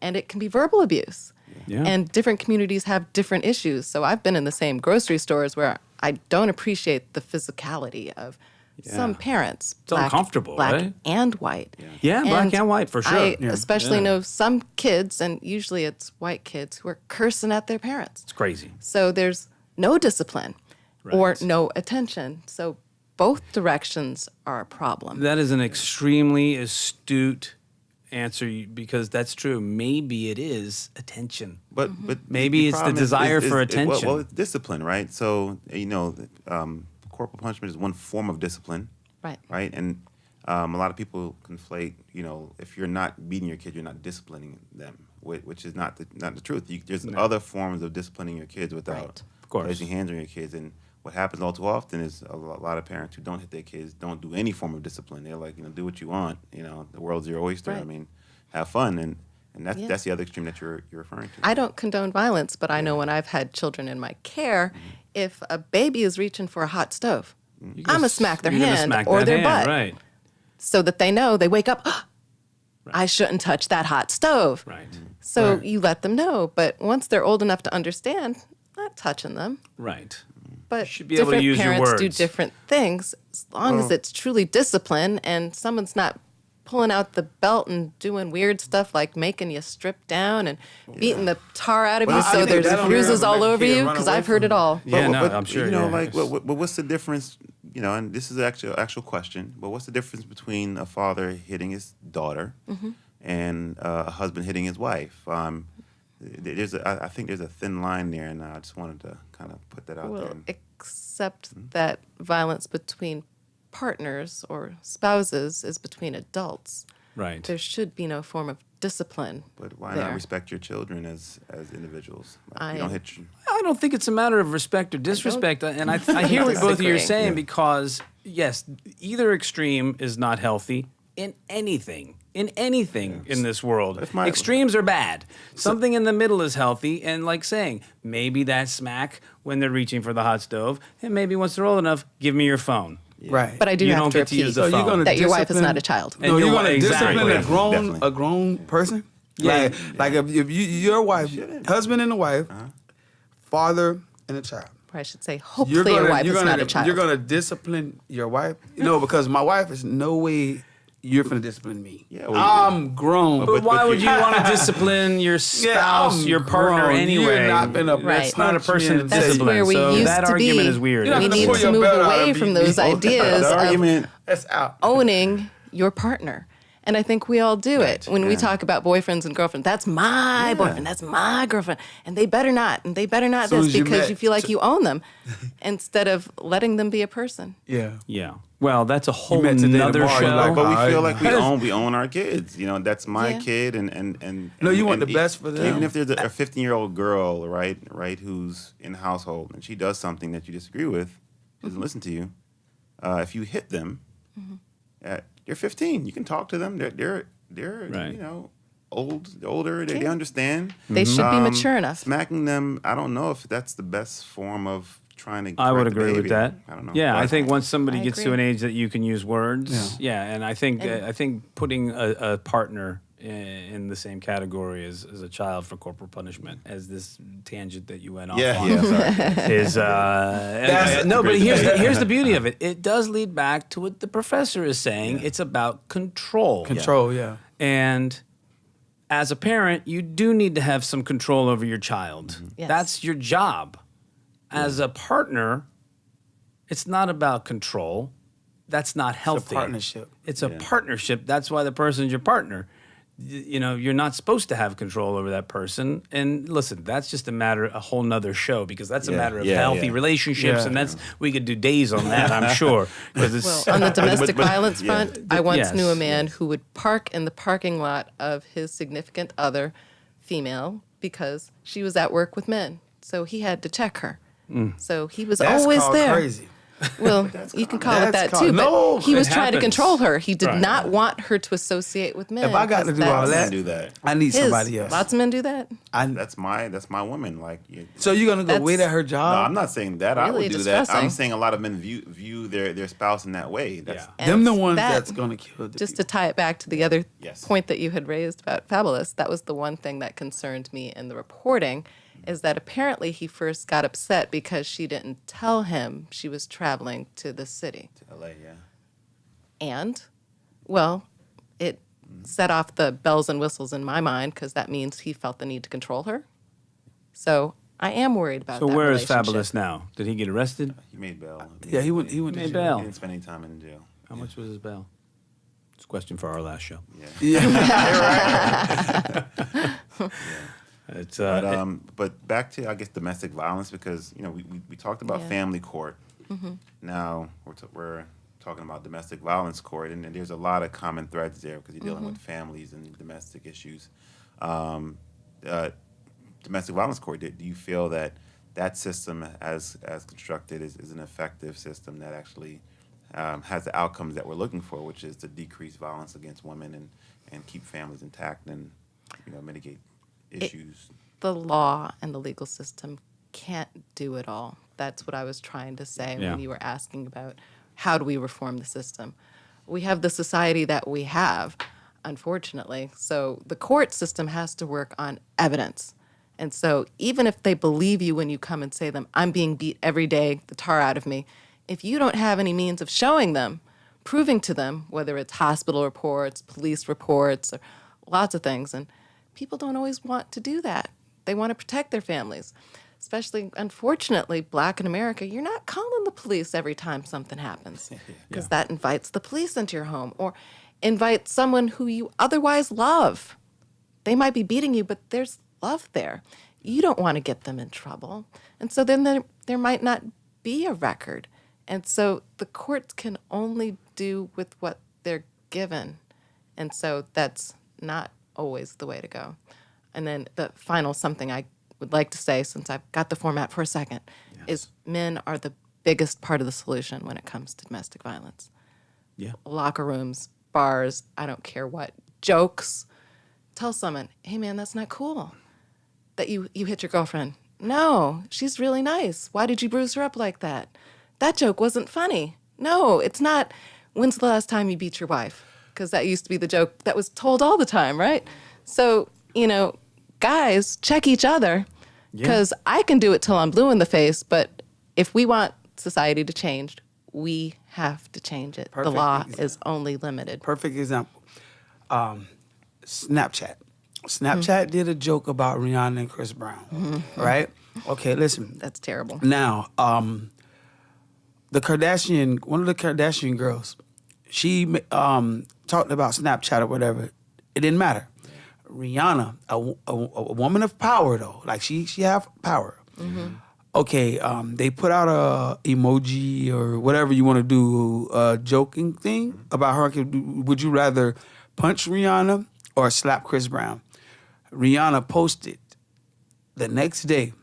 And it can be verbal abuse. Yeah. And different communities have different issues. So I've been in the same grocery stores where I don't appreciate the physicality of some Yeah. parents. It's uncomfortable, black right? and white. Yeah, black and white, for sure. I Yeah. especially Yeah. know some kids, and usually it's white kids, who are cursing at their parents. It's crazy. So there's no discipline or Right. no attention. So both directions are a problem. That is an extremely astute answer, because that's true. Maybe it is attention. But Maybe it's the problem desire for well, attention. it's discipline, right? So corporal punishment is one form of discipline, Right. right? And a lot of people conflate, if you're not beating your kid, you're not disciplining them, which is not the truth. There's other forms of disciplining your kids without Right. Of course. placing hands on your kids. And what happens all too often is a lot of parents who don't hit their kids don't do any form of discipline. They're like, do what you want. The world's your oyster. Right. I mean, have fun. And that's Yeah. that's the other extreme that you're referring to. I don't condone violence, but I know when I've had children in my care, if a baby is reaching for a hot stove, I'm going to smack their You're gonna hand smack or that their hand, butt Right. so that they know, they wake up, I shouldn't touch that hot stove. Right. So Right. you let them know. But once they're old enough to understand, not touching them. Right. But should be able to different use your parents do words. different things as long as it's truly discipline and someone's not pulling out the belt and doing weird stuff like making you strip down and beating the tar out of Well, you I so think there's that'll bruises never all make a over kid you, run because away I've heard from it all. Yeah, no, I'm sure. But what's the difference? And this is an actual question. But what's the difference between a father hitting his daughter and a husband hitting his wife? I think there's a thin line there, and I just wanted to kind of put that out Well, there. except that violence between partners or spouses is between adults. Right. There should be no form of discipline. But why there. not respect your children as individuals? Like, I you don't am- hit you. I don't think it's a matter of respect or disrespect, and I hear what both of you are disagree. saying, Yeah. because yes, either extreme is not healthy in anything. In this world, If my- extremes are bad. Something in the middle is healthy, and like saying, maybe that smack when they're reaching for the hot stove, and maybe once they're old enough, give me your phone. Right. But I do You have don't to get to use repeat the So you're phone. gonna that your wife is discipline- not a child. And No, you're you're gonna exactly. discipline Definitely. a grown person. Yeah. Like if your wife, husband and a wife, father and a child. Or I should say, hopefully your wife is not a child. You're gonna discipline your wife. No, because my wife is no way you're gonna discipline me. Yeah, well, I'm grown. But why but would you want to discipline your spouse, I'm your partner grown. anyway? You're not gonna Right. It's not a punch me person to and That's say- discipline. where we so used that to argument be. is weird. You're not We gonna need pull to your move belt out away and from beat those me. ideas The of argument. That's out. owning your partner. And I think we all do it when we talk about boyfriends and girlfriends. That's my boyfriend. That's my girlfriend. And they better not. And they better not Soon this as you because met- you feel like you own them instead of letting them be a person. Yeah. Yeah. Well, that's a whole met today, nother tomorrow, show. you're like, But we Alright. feel like we own our kids. That's my Yeah. kid, and No, you want and the best for them. Even if there's a 15-year-old girl, right, who's in the household and she does something that you disagree with, she doesn't listen to you. If you hit them, they're 15. You can talk to them. They're Right. you know, older. They understand. They should be mature enough. Smacking them, I don't know if that's the best form of trying to. I would correct the agree with behavior. that. I don't know. Yeah, But I think once somebody I gets to agree. an age that you can use words, yeah, and I think putting a partner in the same category as a child for corporal punishment, as this tangent that you went off on, sorry. is no, but here's the beauty of it. It does lead back to what the professor is saying. It's about control. Control, yeah. And as a parent, you do need to have some control over your child. Yes. That's your job. As a partner, it's not about control. That's not healthy. partnership. It's a partnership. That's why the person's your partner. You know, you're not supposed to have control over that person. And listen, that's just a whole nother show, because that's a matter of healthy relationships, Yeah. and we could do days on that, I'm sure. Because it's Well, on the domestic but- violence yeah. front, I once Yes. knew a man who would park in the parking lot of his significant other, female, because she was at work with men. So he had to check her. So he was That's always called there. crazy. Well, you can call it That's that too. called- But he it was trying to happens. control her. He did Right. not want her to associate with men. If I got to 'cause do all that's that, I do that. I need his. somebody else. Lots of men do that. That's my woman. Like, So you're gonna go That's- wait at her no, job? I'm not saying that. I Really would do that. distressing. I'm saying a lot of men view their spouse in that way. That's Yeah. Them the And ones that- that's gonna kill the Just people. to tie it back to the other Yes. point that you had raised about Fabulous, that was the one thing that concerned me in the reporting, is that apparently he first got upset because she didn't tell him she was traveling to the city. LA, yeah. And, well, it set off the bells and whistles in my mind, because that means he felt the need to control her. So I am worried about So that where is relationship. Fabulous now? Did he get arrested? He made bail. Yeah, he went. He went Made to bail. He didn't spend any time in jail. How much was his bail? It's a question for our last show. Yeah. Yeah. It's But back to, I guess, domestic violence, because we talked about Yeah. family court. Now we're talking about domestic violence court, and there's a lot of common threads there, because you're dealing with families and domestic issues. Domestic violence court. Do you feel that system, as constructed, is an effective system that actually has the outcomes that we're looking for, which is to decrease violence against women and keep families intact and mitigate issues? The law and the legal system can't do it all. That's what I was trying to say Yeah. when you were asking about how do we reform the system. We have the society that we have, unfortunately. So the court system has to work on evidence. And so even if they believe you when you come and say them, I'm being beat every day, the tar out of me, if you don't have any means of showing them, proving to them, whether it's hospital reports, police reports, or lots of things, and people don't always want to do that. They want to protect their families. Especially, unfortunately, Black in America, you're not calling the police every time something happens, because that invites the police into your home, or invites someone who you otherwise love. They might be beating you, but there's love there. You don't want to get them in trouble. And so then there might not be a record. And so the courts can only do with what they're given. And so that's not always the way to go. And then the final something I would like to say, since I've got the format for a second, is men are the biggest part of the solution when it comes to domestic violence. yeah. Locker rooms, bars, I don't care what, jokes. Tell someone, hey man, that's not cool that you hit your girlfriend. No, she's really nice. Why did you bruise her up like that? That joke wasn't funny. No, it's not. When's the last time you beat your wife? Because that used to be the joke that was told all the time, right? So, guys, check each other, because I can do it till I'm blue in the face, but if we want society to change, we have to change it. Perfect The law example. is only limited. Perfect example. Snapchat. Snapchat did a joke about Rihanna and Chris Brown, right? Okay, listen. That's terrible. Now, one of the Kardashian girls, she talked about Snapchat or whatever. It didn't matter. Rihanna, a woman of power though, like she have power. Okay, they put out a emoji or whatever you want to do, a joking thing about her. Would you rather punch Rihanna or slap Chris Brown? Rihanna posted the next day,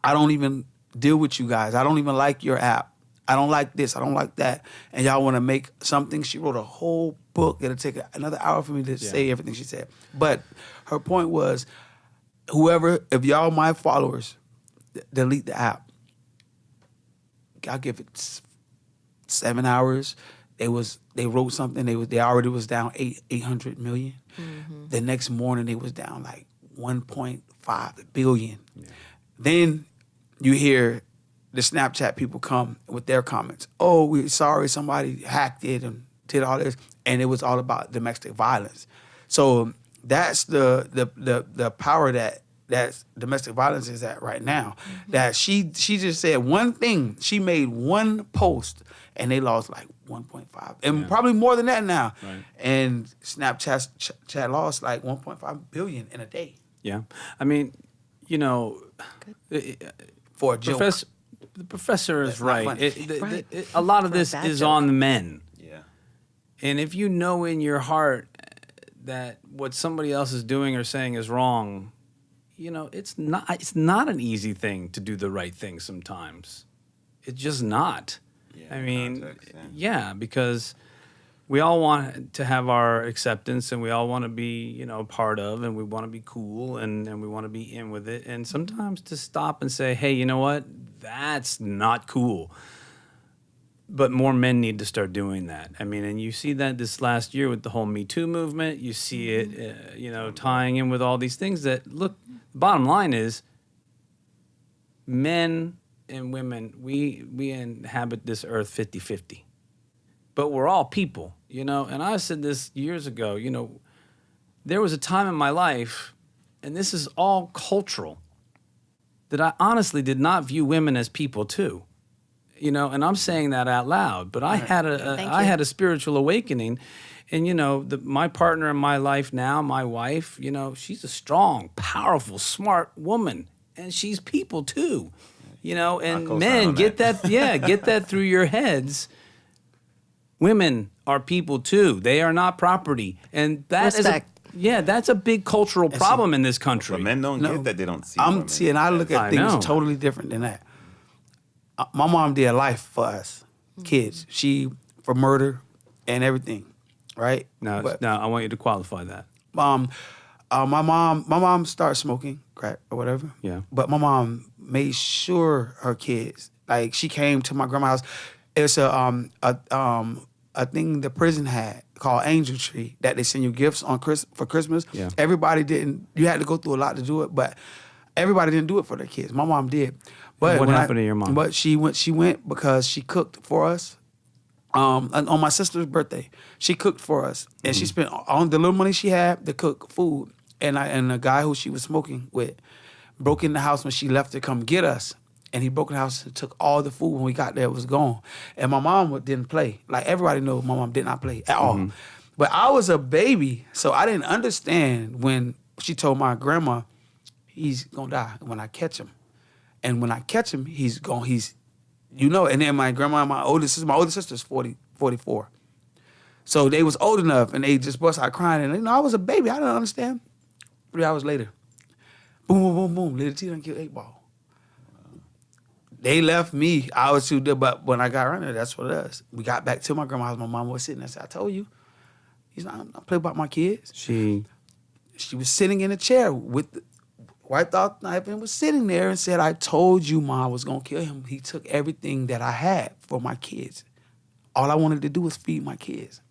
I don't even deal with you guys. I don't even like your app. I don't like this. I don't like that. And y'all want to make something. She wrote a whole book. It'll take another hour for me to say everything she said. But her point was, if y'all my followers, delete the app. I'll give it 7 hours. They wrote something. They already was down 800 million. Mm-hmm. The next morning they was down like 1.5 billion. Yeah. Then you hear the Snapchat people come with their comments. Oh, we're sorry, somebody hacked it and did all this, and it was all about domestic violence. So that's the power that domestic violence is at right now. Mm-hmm. That she just said one thing. She made one post, and they lost like 1.5, and probably more than that now. Right. And Snapchat lost like 1.5 billion in a day. Yeah, I mean, you know, for a joke. The professor is right. A lot of this is joke. On the men. Yeah. And if you know in your heart that what somebody else is doing or saying is wrong, you know, it's not an easy thing to do the right thing sometimes. It's just not. Yeah, I mean, because we all want to have our acceptance and we all want to be, you know, part of, and we want to be cool and we want to be in with it. And sometimes to stop and say, hey, you know what? That's not cool. But more men need to start doing that. I mean, and you see that this last year with the whole Me Too movement. You see it, you know, tying in with all these things that, look, the bottom line is men and women, we inhabit this earth 50-50. But we're all people, you know. And I said this years ago, you know, there was a time in my life, and this is all cultural, that I honestly did not view women as people too. You know, and I'm saying that out loud, but I had a spiritual awakening, and you know, my partner in my life now, my wife, you know, she's a strong, powerful, smart woman, and she's people too, you know. And men, get that, get that through your heads. Women are people too; they are not property, and that Respect. That's a big cultural problem in this country. But men don't get that; they don't see. And I look at things totally different than that. My mom did life for us, kids. She for murder and everything, right? Now I want you to qualify that. My mom started smoking crack or whatever. Yeah. But my mom made sure her kids, like she came to my grandma's house. It's a thing the prison had called Angel Tree that they send you gifts on for Christmas. Yeah. Everybody didn't. You had to go through a lot to do it, but everybody didn't do it for their kids. My mom did. But what happened to your mom? But she went because she cooked for us. On my sister's birthday, she cooked for us, and she spent all the little money she had to cook food. And the guy who she was smoking with broke in the house when she left to come get us, and he broke in the house and took all the food. When we got there, it was gone. And my mom didn't play. Like everybody knows, my mom did not play at all. But I was a baby, so I didn't understand when she told my grandma, "He's gonna die when I catch him." And when I catch him, he's gone. You know. And then my grandma, my older sister's 44. So they was old enough, and they just bust out crying. And you know, I was a baby. I didn't understand. 3 hours later, boom, boom, boom, boom. Little T done killed 8 Ball. They left me. I was too good, but when I got around there, that's what it is. We got back to my grandma's house. My mom was sitting there. I said, "I told you, he's not. I play about my kids." She was sitting in a chair with. Wiped out the knife and was sitting there and said, "I told you Ma was going to kill him. He took everything that I had for my kids. All I wanted to do was feed my kids."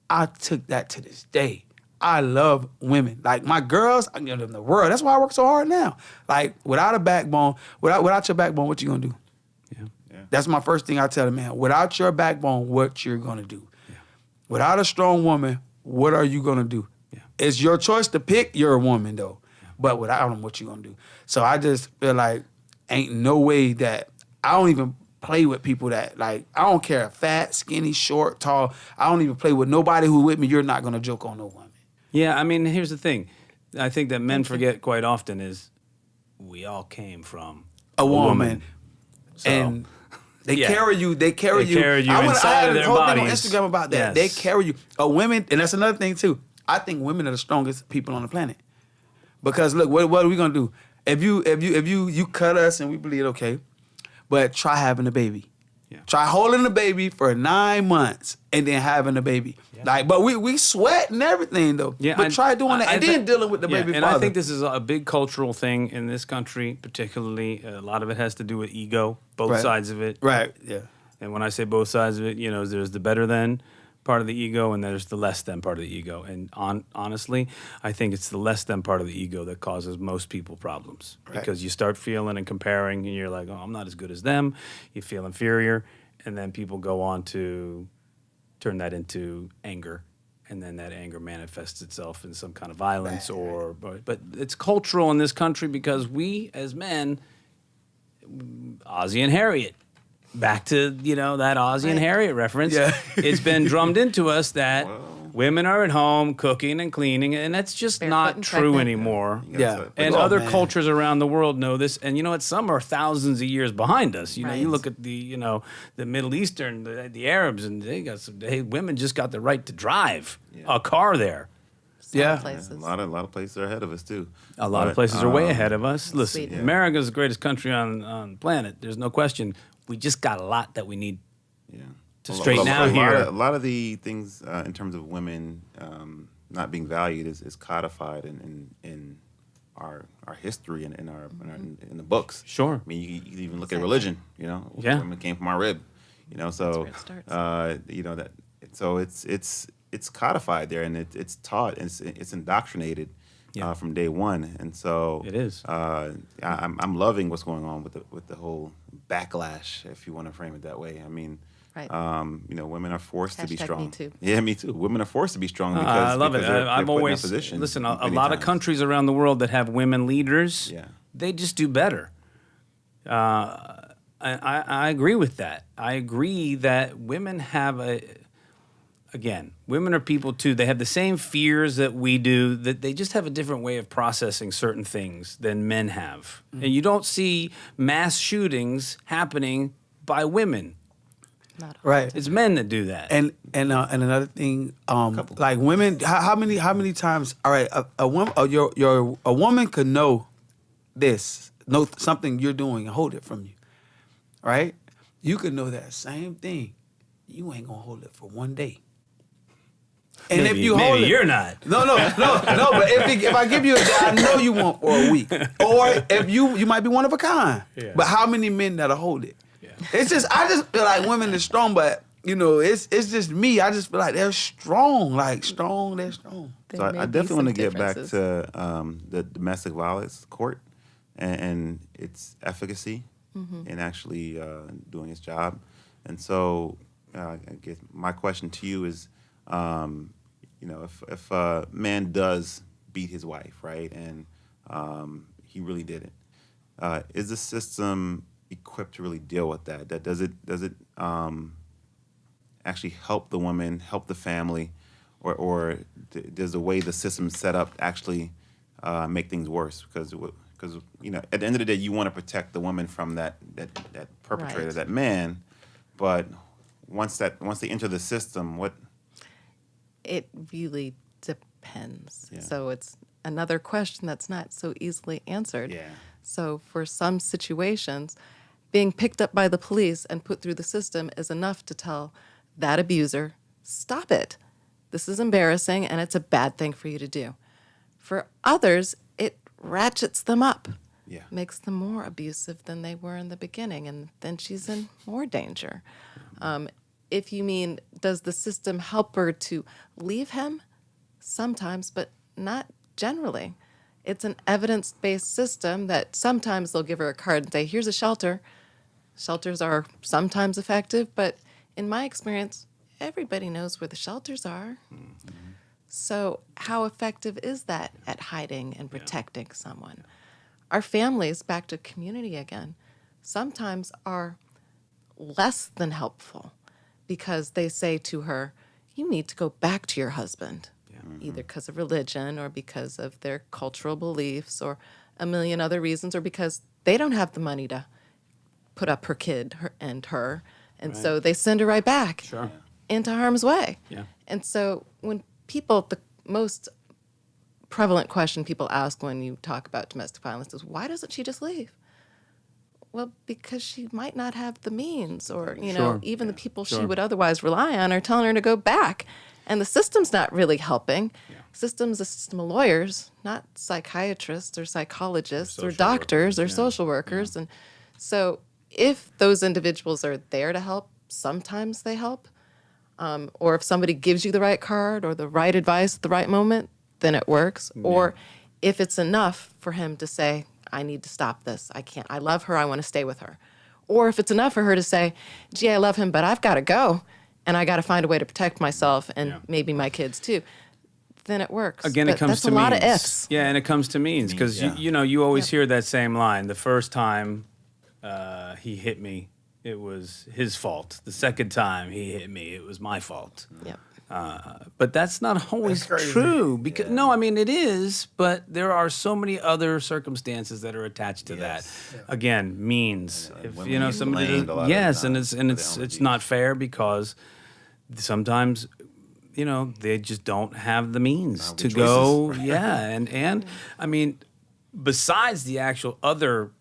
I took that to this day. I love women. Like my girls, I give them the world. That's why I work so hard now. Like without a backbone, without your backbone, what you going to do? Yeah. That's my first thing I tell them, man. Without your backbone, what you're going to do? Yeah. Without a strong woman, what are you going to do? Yeah. It's your choice to pick. You're a woman, though. But without them, what you gonna do? So I just feel like ain't no way that I don't even play with people that like I don't care fat, skinny, short, tall. I don't even play with nobody who with me. You're not gonna joke on no woman. Yeah, I mean, here's the thing. I think that men forget quite often is we all came from a woman. So, and they carry you. They carry you. Inside of their bodies. I had a whole thing on Instagram about that. Yes. They carry you. A women, and that's another thing too. I think women are the strongest people on the planet. Because look, what are we gonna do? If you cut us and we bleed, okay, but try having a baby. Yeah. Try holding the baby for 9 months and then having the baby. Like, but we sweat and everything though. Yeah, but try doing that and then dealing with the baby and father. I think this is a big cultural thing in this country, particularly. A lot of it has to do with ego, both sides of it. Right. Yeah. And when I say both sides of it, there's the better than part of the ego and there's the less than part of the ego. And honestly, I think it's the less than part of the ego that causes most people problems. Right. Because you start feeling and comparing and you're like, oh, I'm not as good as them. You feel inferior. And then people go on to turn that into anger. And then that anger manifests itself in some kind of violence but it's cultural in this country because we as men, Ozzie and Harriet, back to, that Ozzie and Harriet reference. Yeah. It's been drummed into us that women are at home cooking and cleaning, and that's just Barefoot not and true pregnant. anymore. Yeah. And Oh, other man. cultures around the world know this, and you know what? Some are thousands of years behind us. You Right. look at the Middle Eastern, the Arabs, and they got women just got the right to drive a car there. Some Yeah. places. A lot of places are ahead of us too. A lot of But, places are way ahead of us. Listen, Sweden. America's the greatest country on the planet. There's no question. We just got a lot that we need Yeah. to straighten out here. A lot of the things in terms of women not being valued is codified in our history and in the books. Sure. I mean, you even look at religion. Yeah. Women came from our rib. So where it starts. so it's codified there and it's taught and it's indoctrinated. From day one, and so It is. I'm loving what's going on with the whole backlash, if you want to frame it that way. I mean, Right. Women are forced to be Hashtag strong. me too. Yeah, me too. Women are forced to be strong because I love it. they're I've put in that always position listen. A many lot of times. countries around the world that have women leaders, Yeah. they just do better. I agree with that. I agree that women have women are people too. They have the same fears that we do. That they just have a different way of processing certain things than men have. And you don't see mass shootings happening by women. Not Right. It's men that do that. And another thing, like women, how many times? All right, a woman, a woman could know something you're doing and hold it from you, right? You could know that same thing. You ain't gonna hold it for one day. And maybe, if you maybe hold it, you're not. No. But if I give you a day, I know you won't for a week. Or if you might be one of a kind. Yeah. But how many men that'll hold it? Yeah. I just feel like women are strong, but it's just me. I just feel like they're strong, they're strong. There So may I be definitely want to some get back differences. to the domestic violence court and its efficacy in actually doing its job. And so I guess my question to you is, if a man does beat his wife, right, and he really did it, is the system equipped to really deal with that? Does it actually help the woman, help the family, or does the way the system's set up actually make things worse? Because at the end of the day, you want to protect the woman from that perpetrator, Right. that man, but once they enter the system, what? It really depends. Yeah. So it's another question that's not so easily answered. Yeah. So for some situations, being picked up by the police and put through the system is enough to tell that abuser, stop it. This is embarrassing and it's a bad thing for you to do. For others, it ratchets them up. Yeah. Makes them more abusive than they were in the beginning, and then she's in more danger. If you mean, does the system help her to leave him? Sometimes, but not generally. It's an evidence-based system that sometimes they'll give her a card and say, here's a shelter. Shelters are sometimes effective, but in my experience, everybody knows where the shelters are. So how effective is that at hiding and protecting someone? Our families, back to community again, sometimes are less than helpful because they say to her, you need to go back to your husband, either because of religion or because of their cultural beliefs or a million other reasons, or because they don't have the money to put up her kid and her. And so they send her right back Sure. into harm's way. Yeah. And so when the most prevalent question people ask when you talk about domestic violence is, why doesn't she just leave? Well, because she might not have the means, or, you know, Sure. even the people she Sure. would otherwise rely on are telling her to go back. And the system's not really helping. System's a system of lawyers, not psychiatrists or psychologists or social doctors or workers, yeah. social workers. And so if those individuals are there to help, sometimes they help. Or if somebody gives you the right card or the right advice at the right moment, then it works. Or if it's enough for him to say, I need to stop this. I can't. I love her. I want to stay with her. Or if it's enough for her to say, gee, I love him, but I've got to go. And I got to find a way to protect myself and maybe my kids too. Then it works. Again, But it comes that's to a means. lot of ifs. Yeah, and it comes to means because Yeah. you always hear that same line. The first time he hit me, it was his fault. The second time he hit me, it was my fault. Yep. But that's not always That's crazy. true. Because no, I mean it is, but there are so many other circumstances that are attached to that. Again, means. If women you know get somebody, blamed a lot of the yes, and time, it's but they it's only it's be- not fair because sometimes they just don't have the means Not to the go. Yeah, and I mean, besides the actual other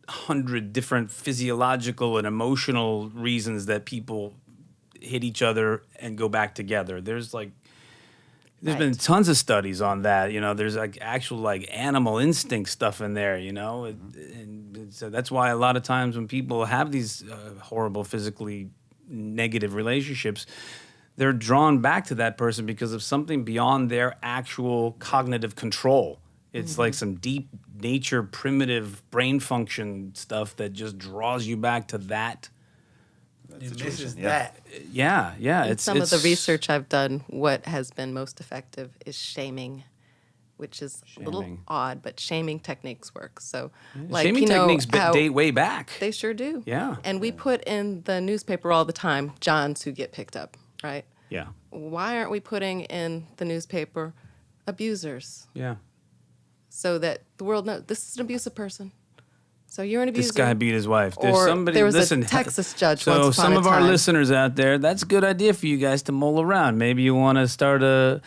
100 different physiological and emotional reasons that people hit each other and go back together. There's been Right. tons of studies on that. There's like actual animal instinct stuff in there. And so that's why a lot of times when people have these horrible physically negative relationships, they're drawn back to that person because of something beyond their actual cognitive control. It's like some deep nature, primitive brain function stuff that just draws you back to that. It situation, misses yeah. that. Yeah. In It's some of the it's- research I've done, what has been most effective is shaming, which is a little Shaming. odd, but shaming techniques work. So, like, Shaming techniques how date way back. they sure do. Yeah. And we put in the newspaper all the time Johns who get picked up, right? Yeah. Why aren't we putting in the newspaper abusers Yeah. so that the world knows this is an abusive person? So you're an abuser. This guy beat his wife. Or there was a Texas judge So once upon some a of our time. listeners out there, that's a good idea for you guys to mull around. Maybe you want to start a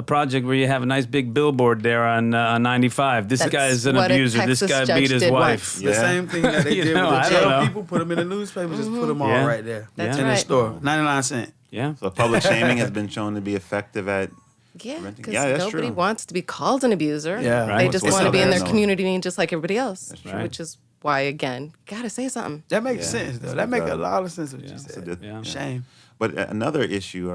project where you have a nice big billboard there on 95. This That's guy is an what a abuser. This Texas guy judge beat his did wife. once. The same thing that they You did know, with I the don't jail know. people, put them in the newspaper, just put them all Yeah. right there. That's in right. the store, 99 cents. Yeah. So public shaming has been shown to be effective at Yeah, renting. because Yeah, that's nobody true. wants to be called an abuser. Yeah. Right. They just What's want to up be in there? their community just like everybody else, right. which is why, again, gotta say something. That makes Yeah. sense, though. Speak That makes a up. lot of sense what you Yeah. said. So Yeah. Shame. But another issue,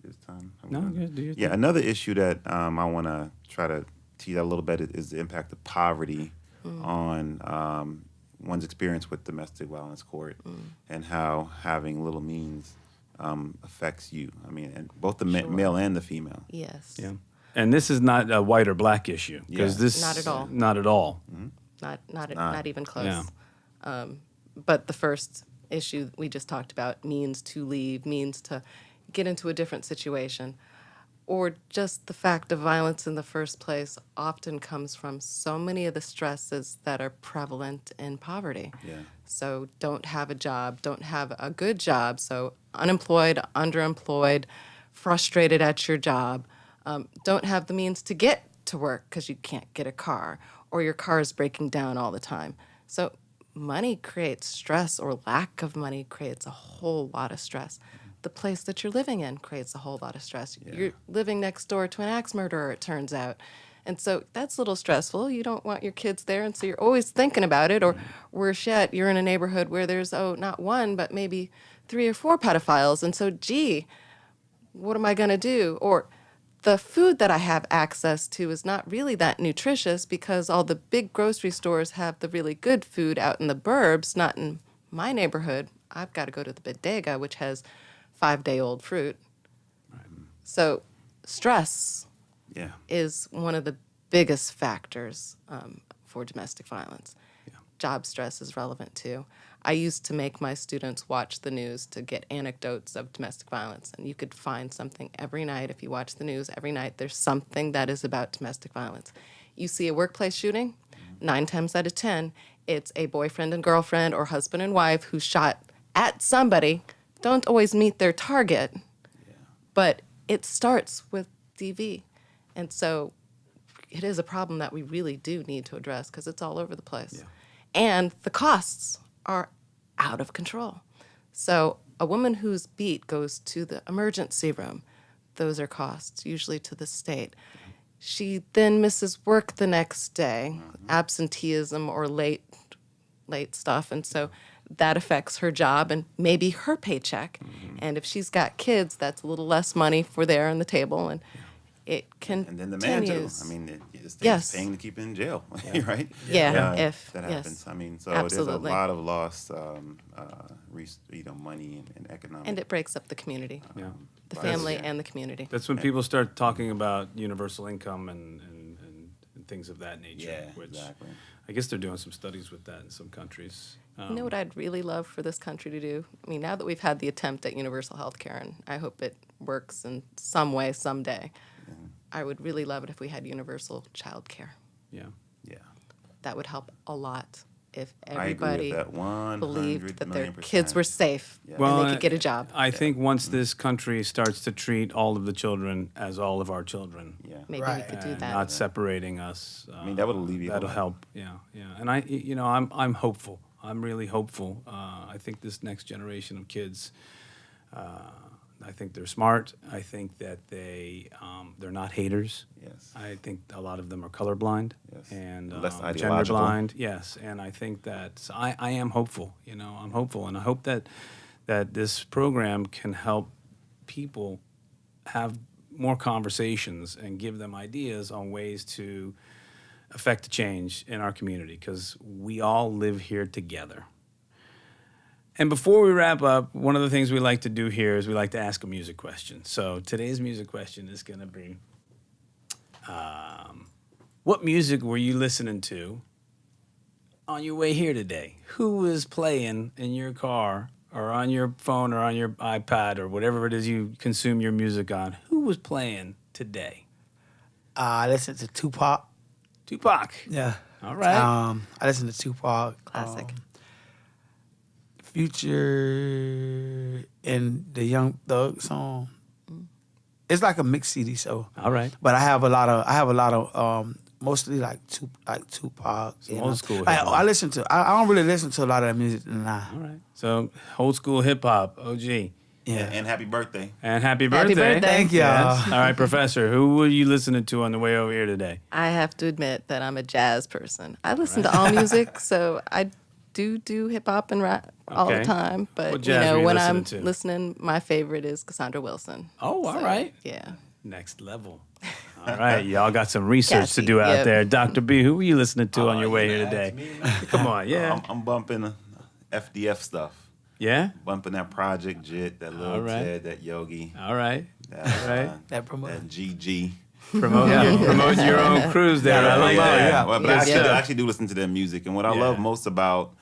is time? No, good. Do your Yeah, thing. another issue that I want to try to tease out a little bit is the impact of poverty on one's experience with domestic violence court and how having little means affects you. I mean, and both the male and the female. Yes. Yeah. And this is not a white or black issue because Yeah. this Not at all. Not at all. Not even close. Yeah. But the first issue we just talked about, means to leave, means to get into a different situation, or just the fact of violence in the first place often comes from so many of the stresses that are prevalent in poverty. Yeah. So don't have a job, don't have a good job, so unemployed, underemployed, frustrated at your job, don't have the means to get to work because you can't get a car, or your car is breaking down all the time. So money creates stress, or lack of money creates a whole lot of stress. The place that you're living in creates a whole lot of stress. You're living next door to an axe murderer, it turns out. And so that's a little stressful. You don't want your kids there, and so you're always thinking about it. Or worse yet, you're in a neighborhood where there's, not one, but maybe 3 or 4 pedophiles. And so, gee, what am I going to do? Or the food that I have access to is not really that nutritious because all the big grocery stores have the really good food out in the burbs, not in my neighborhood. I've got to go to the bodega, which has 5-day-old fruit. So stress Yeah. is one of the biggest factors for domestic violence. Job stress is relevant too. I used to make my students watch the news to get anecdotes of domestic violence, and you could find something every night. If you watch the news every night, there's something that is about domestic violence. You see a workplace shooting, 9 times out of 10, it's a boyfriend and girlfriend or husband and wife who shot at somebody, don't always meet their target, but it starts with DV. And so it is a problem that we really do need to address because it's all over the place. And the costs are out of control. So a woman who's beat goes to the emergency room. Those are costs, usually to the state. She then misses work the next day, absenteeism or late stuff. And so that affects her job and maybe her paycheck. And if she's got kids, that's a little less money for there on the table. And it can And then the man too. continues. I mean, the state's Yes. paying to keep it in jail, right? Yeah, if- that yes. happens. I mean, so Absolutely. there's a lot of lost, money and economic. And it breaks up the community, Yeah. the Right. family Yeah. and the community. That's when people start talking about universal income and things of that nature. Yeah, which exactly. I guess they're doing some studies with that in some countries. You know what I'd really love for this country to do? I mean, now that we've had the attempt at universal health care, and I hope it works in some way someday, I would really love it if we had universal child care. Yeah. Yeah. That would help a lot if I agree everybody with that 100 believed that their million kids were safe Yeah. and they could get a job. I think once this country starts to treat all of the children as all of our children, Yeah. Maybe Right. we could do and that. not separating us. I mean, that would alleviate a That'll lot. help. Yeah, yeah. And I'm hopeful. I'm really hopeful. I think this next generation of kids, I think they're smart. I think that they're not haters. Yes. I think a lot of them are colorblind Yes. and Less gender ideological. blind. Yes, and I think that I am hopeful. I'm hopeful, and I hope that this program can help people have more conversations and give them ideas on ways to affect a change in our community, because we all live here together. And before we wrap up, one of the things we like to do here is we like to ask a music question. So today's music question is going to be, what music were you listening to on your way here today? Who was playing in your car or on your phone or on your iPad or whatever it is you consume your music on? Who was playing today? I listened to Tupac. Tupac. Yeah. All right. I listened to Tupac. Classic. Future and the Young Thug song. It's like a mixed CD, so. All right. But I have a lot of mostly like Tupac. Some you old know. school Like, hip-hop. I listen to. I don't really listen to a lot of that music now. All right. So old school hip hop, OG. Yeah. And happy birthday. And happy Happy birthday. birthday. Thank y'all. Yes. All right, Professor, who were you listening to on the way over here today? I have to admit that I'm a jazz person. I listen to all music, so I do hip hop and rap all Okay. the time. But What jazz were you know, you when listening I'm to? listening, my favorite is Cassandra Wilson. Oh, all So, right. Yeah. Next level. All right, y'all got some research to Cassie, do out yep. there. Dr. B, who were you listening to on your way here you today? asked me, man. Come on, yeah. I'm bumping FDF stuff. Yeah? Bumping that Project Jit, that Lil All right. Ted, that Yogi, All right. that, All right. That promote. that GG. Promoting your own cruise there. I like that. yeah. Well, but Good I stuff. actually do listen to their music, and what I Yeah. love most about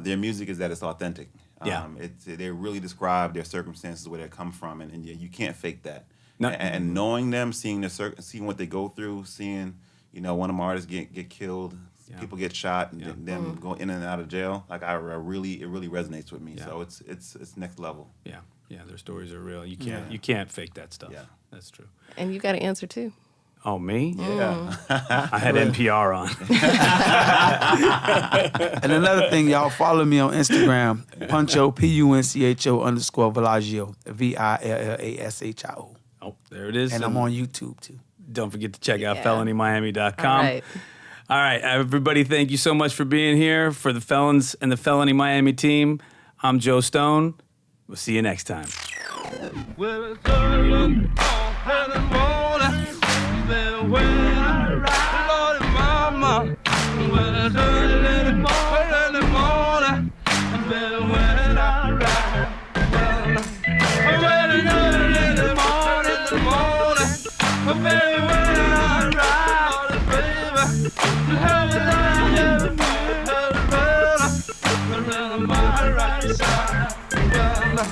their music is that it's authentic. Yeah. They really describe their circumstances, where they come from, and you can't fake that. No. And knowing them, seeing seeing what they go through, seeing one of my artists get killed, Yeah. people get shot, and Yeah. them go in and out of jail. Like it really resonates with me. Yeah. So it's next level. Yeah. Yeah, their stories are real. You can't fake that stuff. Yeah. That's true. And you got to answer too. Oh, me? Yeah. I had NPR on. And another thing, y'all follow me on Instagram, Puncho, PUNCHO _Villashio, VILLASHIO. Oh, there it is. And I'm on YouTube too. Don't forget to check out Yeah. felonymiami.com. All right. All right, everybody, thank you so much for being here. For the Felons and the Felony Miami team, I'm Joe Stone. We'll see you next time. Well, it's early in the morning, then when I ride, Lordy mama. Well, it's early in the morning, then when I ride. Well, it's early in the morning, baby, when I ride, baby, help me down, help me, my right side. Well,